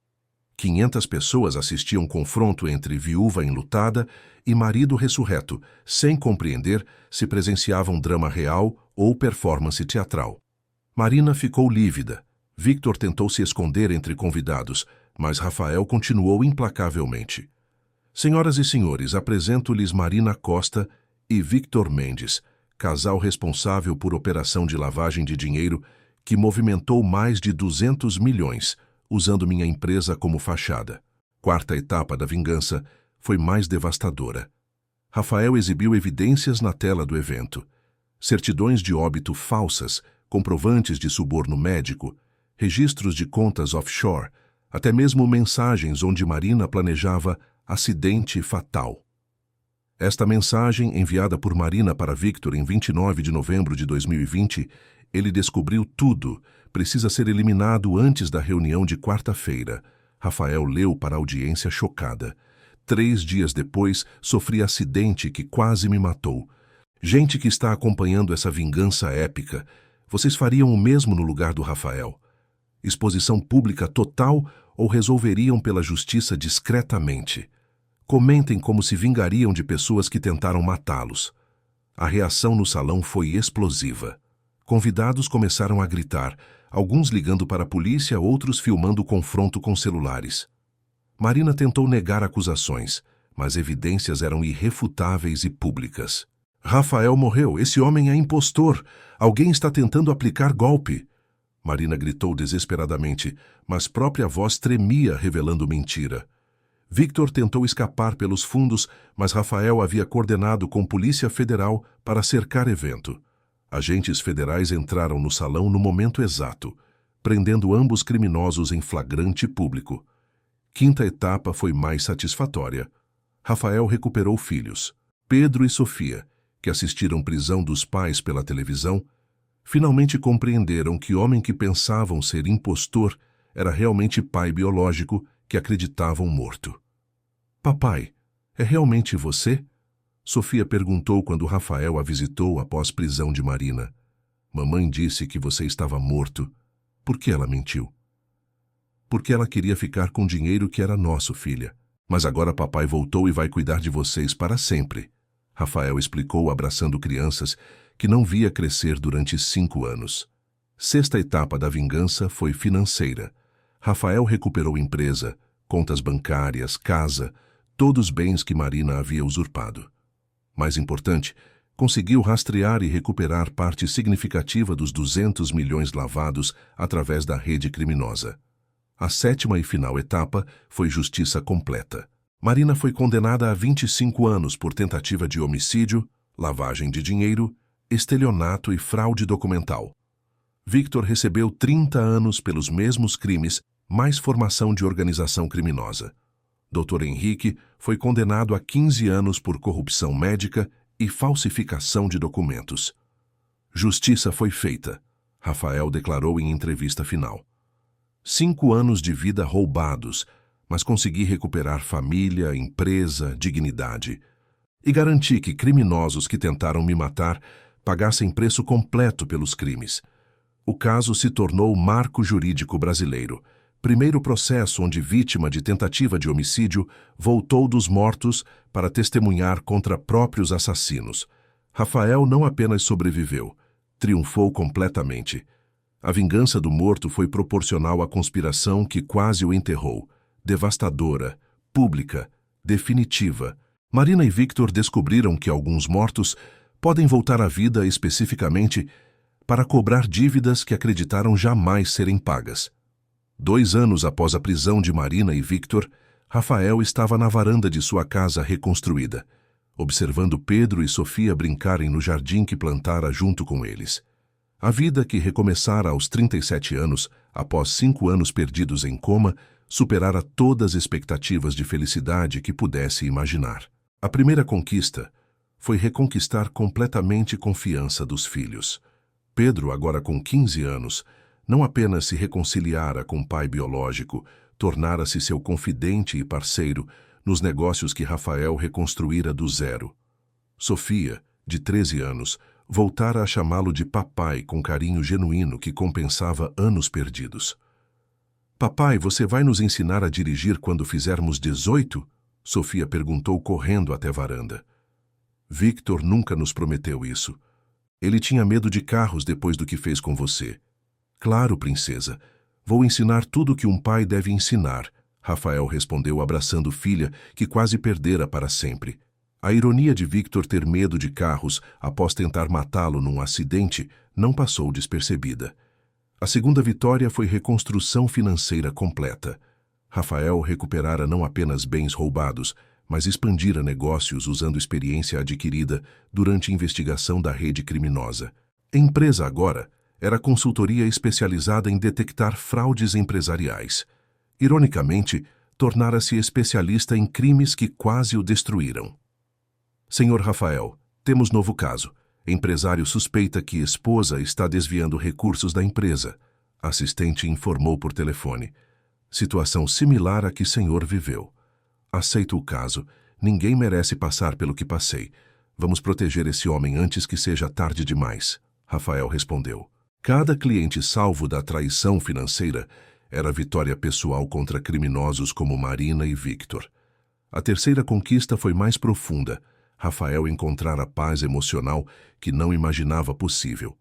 500 pessoas assistiam um confronto entre viúva enlutada e marido ressurreto, sem compreender se presenciavam drama real ou performance teatral. Marina ficou lívida. Victor tentou se esconder entre convidados, mas Rafael continuou implacavelmente. Senhoras e senhores, apresento-lhes Marina Costa e Victor Mendes, casal responsável por operação de lavagem de dinheiro que movimentou mais de 200 milhões, usando minha empresa como fachada. Quarta etapa da vingança foi mais devastadora. Rafael exibiu evidências na tela do evento. Certidões de óbito falsas, comprovantes de suborno médico, registros de contas offshore, até mesmo mensagens onde Marina planejava acidente fatal. Esta mensagem, enviada por Marina para Victor em 29 de novembro de 2020, ele descobriu tudo, precisa ser eliminado antes da reunião de quarta-feira. Rafael leu para a audiência chocada. 3 dias depois, sofri acidente que quase me matou. Gente que está acompanhando essa vingança épica, vocês fariam o mesmo no lugar do Rafael? Exposição pública total ou resolveriam pela justiça discretamente? Comentem como se vingariam de pessoas que tentaram matá-los. A reação no salão foi explosiva. Convidados começaram a gritar, alguns ligando para a polícia, outros filmando o confronto com celulares. Marina tentou negar acusações, mas evidências eram irrefutáveis e públicas. Rafael morreu, esse homem é impostor, alguém está tentando aplicar golpe. Marina gritou desesperadamente, mas própria voz tremia revelando mentira. Victor tentou escapar pelos fundos, mas Rafael havia coordenado com Polícia Federal para cercar evento. Agentes federais entraram no salão no momento exato, prendendo ambos criminosos em flagrante público. Quinta etapa foi mais satisfatória. Rafael recuperou filhos. Pedro e Sofia, que assistiram prisão dos pais pela televisão, finalmente compreenderam que o homem que pensavam ser impostor era realmente pai biológico que acreditavam morto. Papai, é realmente você? Sofia perguntou quando Rafael a visitou após prisão de Marina. Mamãe disse que você estava morto. Por que ela mentiu? Porque ela queria ficar com o dinheiro que era nosso, filha. Mas agora papai voltou e vai cuidar de vocês para sempre. Rafael explicou abraçando crianças que não via crescer durante 5 anos. Sexta etapa da vingança foi financeira. Rafael recuperou empresa, contas bancárias, casa, todos os bens que Marina havia usurpado. Mais importante, conseguiu rastrear e recuperar parte significativa dos 200 milhões lavados através da rede criminosa. A sétima e final etapa foi justiça completa. Marina foi condenada a 25 anos por tentativa de homicídio, lavagem de dinheiro, estelionato e fraude documental. Victor recebeu 30 anos pelos mesmos crimes, mais formação de organização criminosa. Dr. Henrique foi condenado a 15 anos por corrupção médica e falsificação de documentos. Justiça foi feita, Rafael declarou em entrevista final. 5 anos de vida roubados, mas consegui recuperar família, empresa, dignidade. E garanti que criminosos que tentaram me matar pagassem preço completo pelos crimes. O caso se tornou marco jurídico brasileiro. Primeiro processo onde vítima de tentativa de homicídio voltou dos mortos para testemunhar contra próprios assassinos. Rafael não apenas sobreviveu, triunfou completamente. A vingança do morto foi proporcional à conspiração que quase o enterrou. Devastadora, pública, definitiva. Marina e Victor descobriram que alguns mortos podem voltar à vida especificamente para cobrar dívidas que acreditaram jamais serem pagas. 2 anos após a prisão de Marina e Victor, Rafael estava na varanda de sua casa reconstruída, observando Pedro e Sofia brincarem no jardim que plantara junto com eles. A vida que recomeçara aos 37 anos, após 5 anos perdidos em coma, superara todas as expectativas de felicidade que pudesse imaginar. A primeira conquista foi reconquistar completamente confiança dos filhos. Pedro, agora com 15 anos, não apenas se reconciliara com o pai biológico, tornara-se seu confidente e parceiro nos negócios que Rafael reconstruíra do zero. Sofia, de 13 anos, voltara a chamá-lo de papai com carinho genuíno que compensava anos perdidos. Papai, você vai nos ensinar a dirigir quando fizermos 18? Sofia perguntou correndo até a varanda. Victor nunca nos prometeu isso. Ele tinha medo de carros depois do que fez com você. Claro, princesa. Vou ensinar tudo o que um pai deve ensinar, Rafael respondeu abraçando filha, que quase perdera para sempre. A ironia de Victor ter medo de carros após tentar matá-lo num acidente não passou despercebida. A segunda vitória foi reconstrução financeira completa. Rafael recuperara não apenas bens roubados, mas expandira negócios usando experiência adquirida durante a investigação da rede criminosa. A empresa agora era consultoria especializada em detectar fraudes empresariais. Ironicamente, tornara-se especialista em crimes que quase o destruíram. Senhor Rafael, temos novo caso. Empresário suspeita que esposa está desviando recursos da empresa. Assistente informou por telefone. Situação similar à que senhor viveu. Aceito o caso. Ninguém merece passar pelo que passei. Vamos proteger esse homem antes que seja tarde demais. Rafael respondeu. Cada cliente salvo da traição financeira era vitória pessoal contra criminosos como Marina e Victor. A terceira conquista foi mais profunda. Rafael encontrara paz emocional que não imaginava possível.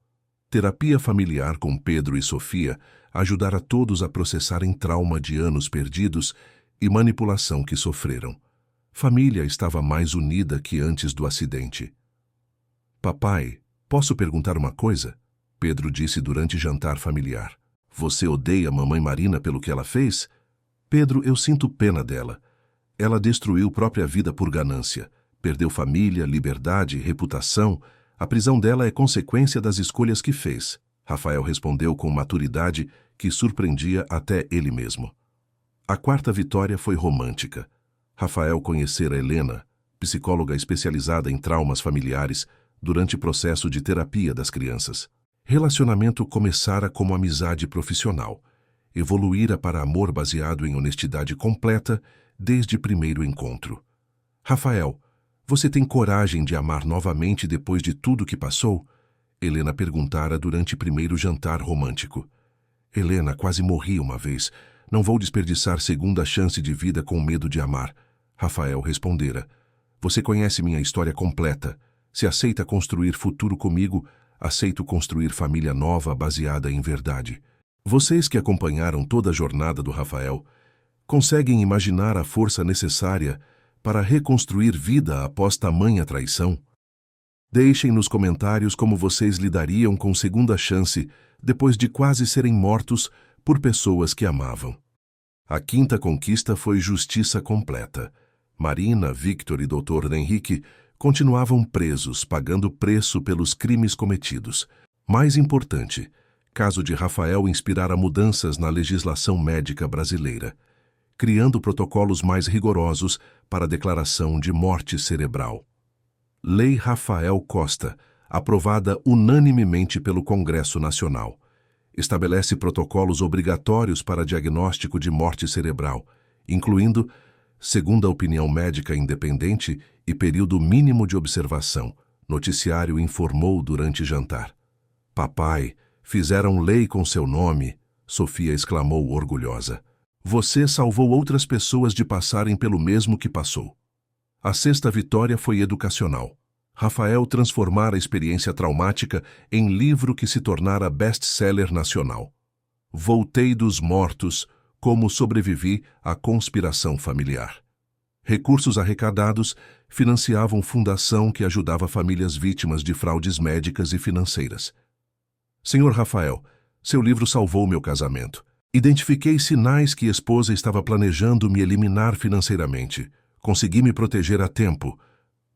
Terapia familiar com Pedro e Sofia ajudara todos a processarem trauma de anos perdidos e manipulação que sofreram. Família estava mais unida que antes do acidente. Papai, posso perguntar uma coisa? Pedro disse durante jantar familiar. Você odeia mamãe Marina pelo que ela fez? Pedro, eu sinto pena dela. Ela destruiu própria vida por ganância. Perdeu família, liberdade, reputação. A prisão dela é consequência das escolhas que fez. Rafael respondeu com maturidade que surpreendia até ele mesmo. A quarta vitória foi romântica. Rafael conhecera Helena, psicóloga especializada em traumas familiares, durante o processo de terapia das crianças. Relacionamento começara como amizade profissional. Evoluíra para amor baseado em honestidade completa desde o primeiro encontro. Rafael, você tem coragem de amar novamente depois de tudo que passou? Helena perguntara durante o primeiro jantar romântico. Helena, quase morri uma vez. Não vou desperdiçar segunda chance de vida com medo de amar. Rafael respondera. Você conhece minha história completa. Se aceita construir futuro comigo, aceito construir família nova baseada em verdade. Vocês que acompanharam toda a jornada do Rafael, conseguem imaginar a força necessária para reconstruir vida após tamanha traição? Deixem nos comentários como vocês lidariam com segunda chance depois de quase serem mortos por pessoas que amavam. A quinta conquista foi justiça completa. Marina, Victor e Dr. Henrique continuavam presos, pagando preço pelos crimes cometidos. Mais importante, caso de Rafael inspirara mudanças na legislação médica brasileira, criando protocolos mais rigorosos para a declaração de morte cerebral. Lei Rafael Costa, aprovada unanimemente pelo Congresso Nacional, estabelece protocolos obrigatórios para diagnóstico de morte cerebral, incluindo segunda opinião médica independente e período mínimo de observação, noticiário informou durante jantar. Papai, fizeram lei com seu nome, Sofia exclamou orgulhosa. Você salvou outras pessoas de passarem pelo mesmo que passou. A sexta vitória foi educacional. Rafael transformara a experiência traumática em livro que se tornara best-seller nacional. Voltei dos mortos, como sobrevivi à conspiração familiar. Recursos arrecadados financiavam fundação que ajudava famílias vítimas de fraudes médicas e financeiras. Senhor Rafael, seu livro salvou meu casamento. Identifiquei sinais que esposa estava planejando me eliminar financeiramente. Consegui me proteger a tempo.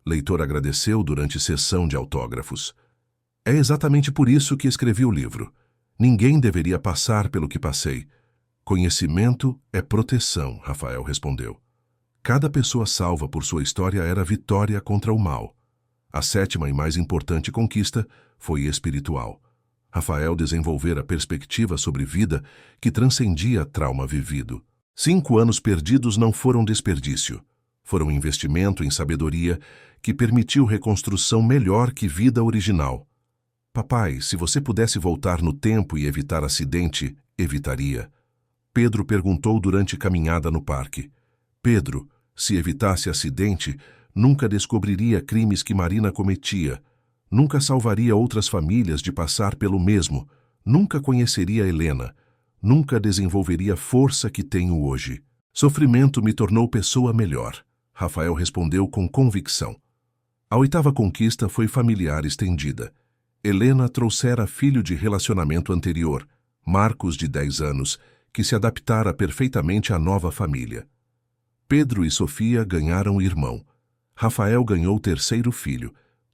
Leitor agradeceu durante sessão de autógrafos. É exatamente por isso que escrevi o livro. Ninguém deveria passar pelo que passei. Conhecimento é proteção, Rafael respondeu. Cada pessoa salva por sua história era vitória contra o mal. A sétima e mais importante conquista foi espiritual. Rafael desenvolvera perspectiva sobre vida que transcendia trauma vivido. 5 anos perdidos não foram desperdício. Foram investimento em sabedoria que permitiu reconstrução melhor que vida original. Papai, se você pudesse voltar no tempo e evitar acidente, evitaria. Pedro perguntou durante caminhada no parque. Pedro, se evitasse acidente, nunca descobriria crimes que Marina cometia. Nunca salvaria outras famílias de passar pelo mesmo. Nunca conheceria Helena. Nunca desenvolveria a força que tenho hoje. Sofrimento me tornou pessoa melhor, Rafael respondeu com convicção. A 8ª conquista foi familiar estendida. Helena trouxera filho de relacionamento anterior, Marcos, de 10 anos, que se adaptara perfeitamente à nova família. Pedro e Sofia ganharam irmão. Rafael ganhou 3º filho.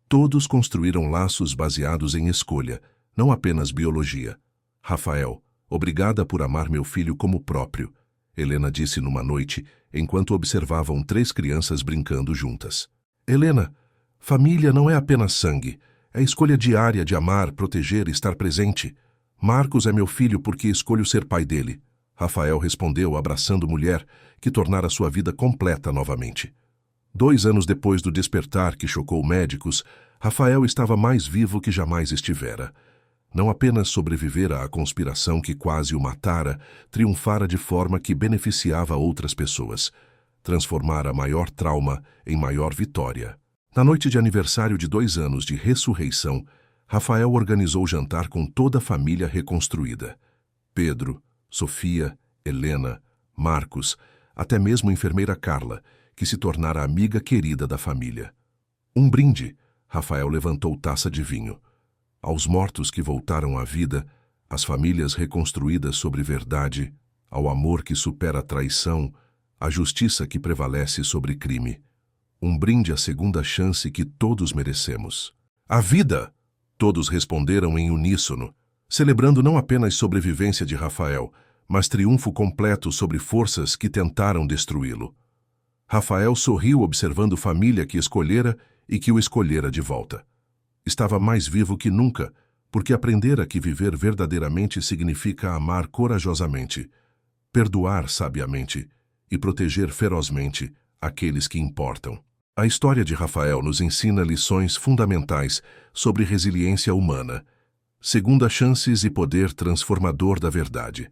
Todos construíram laços baseados em escolha, não apenas biologia. Rafael, obrigada por amar meu filho como próprio, Helena disse numa noite, enquanto observavam 3 crianças brincando juntas. Helena, família não é apenas sangue, é escolha diária de amar, proteger e estar presente. Marcos é meu filho porque escolho ser pai dele, Rafael respondeu abraçando mulher, que tornara sua vida completa novamente. 2 anos depois do despertar que chocou médicos, Rafael estava mais vivo que jamais estivera. Não apenas sobrevivera à conspiração que quase o matara, triunfara de forma que beneficiava outras pessoas. Transformara maior trauma em maior vitória. Na noite de aniversário de 2 anos de ressurreição, Rafael organizou jantar com toda a família reconstruída. Pedro, Sofia, Helena, Marcos, até mesmo a enfermeira Carla, que se tornara amiga querida da família. Um brinde, Rafael levantou taça de vinho. Aos mortos que voltaram à vida, às famílias reconstruídas sobre verdade, ao amor que supera a traição, à justiça que prevalece sobre crime. Um brinde à segunda chance que todos merecemos. A vida! Todos responderam em uníssono, celebrando não apenas sobrevivência de Rafael, mas triunfo completo sobre forças que tentaram destruí-lo. Rafael sorriu observando família que escolhera e que o escolhera de volta. Estava mais vivo que nunca, porque aprendera que viver verdadeiramente significa amar corajosamente, perdoar sabiamente e proteger ferozmente aqueles que importam. A história de Rafael nos ensina lições fundamentais sobre resiliência humana, segunda chances e poder transformador da verdade.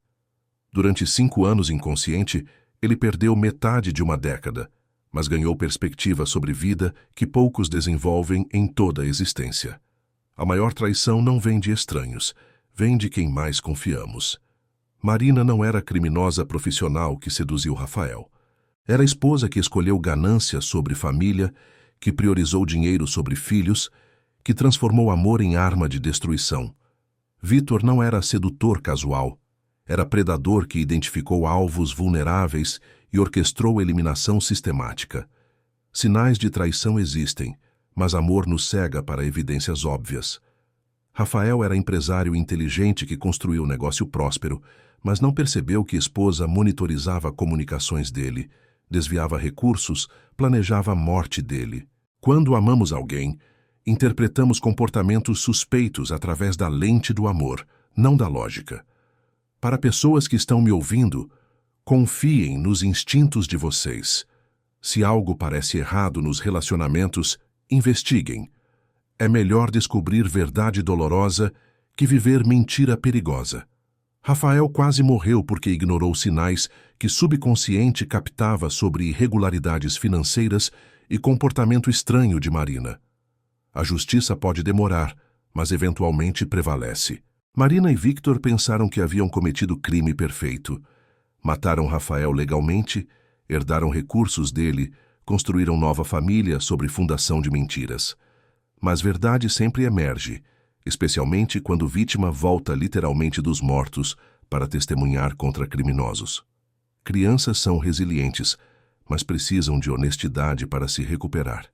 Durante 5 anos inconsciente, ele perdeu metade de uma década, mas ganhou perspectiva sobre vida que poucos desenvolvem em toda a existência. A maior traição não vem de estranhos, vem de quem mais confiamos. Marina não era a criminosa profissional que seduziu Rafael. Era a esposa que escolheu ganância sobre família, que priorizou dinheiro sobre filhos, que transformou amor em arma de destruição. Vítor não era sedutor casual. Era predador que identificou alvos vulneráveis e orquestrou eliminação sistemática. Sinais de traição existem, mas amor nos cega para evidências óbvias. Rafael era empresário inteligente que construiu um negócio próspero, mas não percebeu que esposa monitorizava comunicações dele, desviava recursos, planejava a morte dele. Quando amamos alguém, interpretamos comportamentos suspeitos através da lente do amor, não da lógica. Para pessoas que estão me ouvindo, confiem nos instintos de vocês. Se algo parece errado nos relacionamentos, investiguem. É melhor descobrir verdade dolorosa que viver mentira perigosa. Rafael quase morreu porque ignorou sinais que subconsciente captava sobre irregularidades financeiras e comportamento estranho de Marina. A justiça pode demorar, mas eventualmente prevalece. Marina e Victor pensaram que haviam cometido crime perfeito. Mataram Rafael legalmente, herdaram recursos dele, construíram nova família sobre fundação de mentiras. Mas verdade sempre emerge, especialmente quando vítima volta literalmente dos mortos para testemunhar contra criminosos. Crianças são resilientes, mas precisam de honestidade para se recuperar.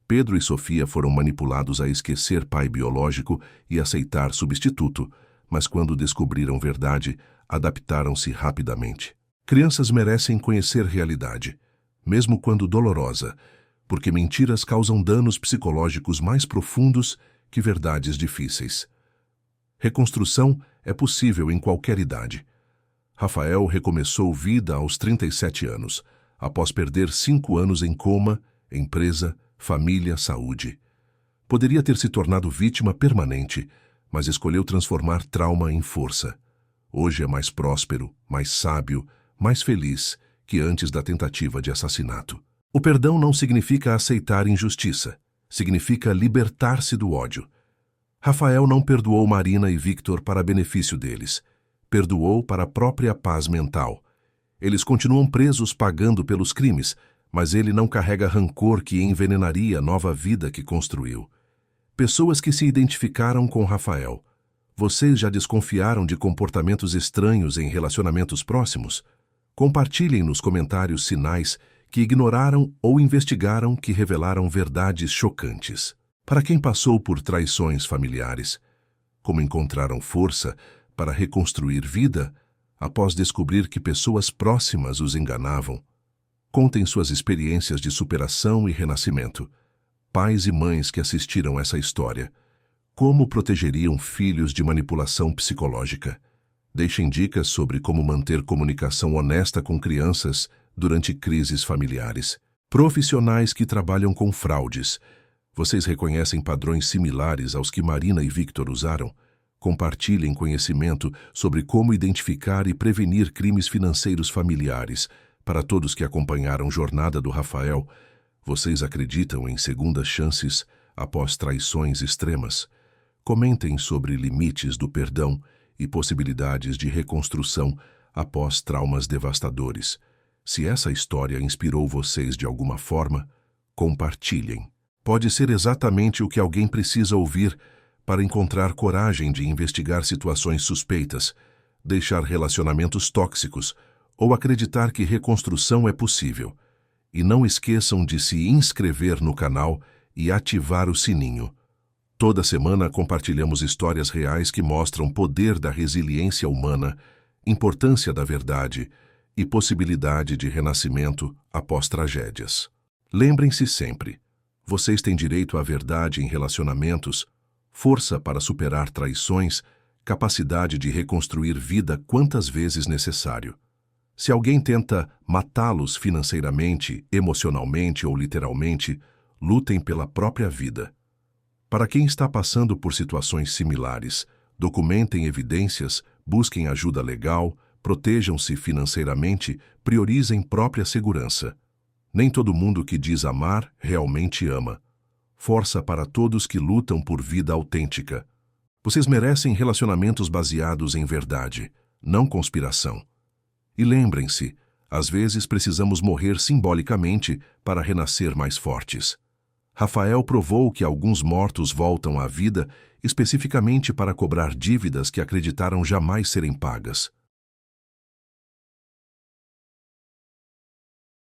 Pedro e Sofia foram manipulados a esquecer pai biológico e aceitar substituto, mas quando descobriram verdade, adaptaram-se rapidamente. Crianças merecem conhecer realidade, mesmo quando dolorosa, porque mentiras causam danos psicológicos mais profundos que verdades difíceis. Reconstrução é possível em qualquer idade. Rafael recomeçou vida aos 37 anos, após perder 5 anos em coma, empresa, família, saúde. Poderia ter se tornado vítima permanente, mas escolheu transformar trauma em força. Hoje é mais próspero, mais sábio, mais feliz que antes da tentativa de assassinato. O perdão não significa aceitar injustiça, significa libertar-se do ódio. Rafael não perdoou Marina e Victor para benefício deles. Perdoou para a própria paz mental. Eles continuam presos pagando pelos crimes, mas ele não carrega rancor que envenenaria a nova vida que construiu. Pessoas que se identificaram com Rafael. Vocês já desconfiaram de comportamentos estranhos em relacionamentos próximos? Compartilhem nos comentários sinais que ignoraram ou investigaram que revelaram verdades chocantes. Para quem passou por traições familiares, como encontraram força para reconstruir vida após descobrir que pessoas próximas os enganavam? Contem suas experiências de superação e renascimento. Pais e mães que assistiram essa história, como protegeriam filhos de manipulação psicológica? Deixem dicas sobre como manter comunicação honesta com crianças durante crises familiares. Profissionais que trabalham com fraudes. Vocês reconhecem padrões similares aos que Marina e Victor usaram? Compartilhem conhecimento sobre como identificar e prevenir crimes financeiros familiares. Para todos que acompanharam a jornada do Rafael, vocês acreditam em segundas chances após traições extremas? Comentem sobre limites do perdão e possibilidades de reconstrução após traumas devastadores. Se essa história inspirou vocês de alguma forma, compartilhem. Pode ser exatamente o que alguém precisa ouvir para encontrar coragem de investigar situações suspeitas, deixar relacionamentos tóxicos ou acreditar que reconstrução é possível. E não esqueçam de se inscrever no canal e ativar o sininho. Toda semana compartilhamos histórias reais que mostram o poder da resiliência humana, importância da verdade e possibilidade de renascimento após tragédias. Lembrem-se sempre, vocês têm direito à verdade em relacionamentos, força para superar traições, capacidade de reconstruir vida quantas vezes necessário. Se alguém tenta matá-los financeiramente, emocionalmente ou literalmente, lutem pela própria vida. Para quem está passando por situações similares, documentem evidências, busquem ajuda legal, protejam-se financeiramente, priorizem própria segurança. Nem todo mundo que diz amar realmente ama. Força para todos que lutam por vida autêntica. Vocês merecem relacionamentos baseados em verdade, não conspiração. E lembrem-se, às vezes precisamos morrer simbolicamente para renascer mais fortes. Rafael provou que alguns mortos voltam à vida especificamente para cobrar dívidas que acreditaram jamais serem pagas.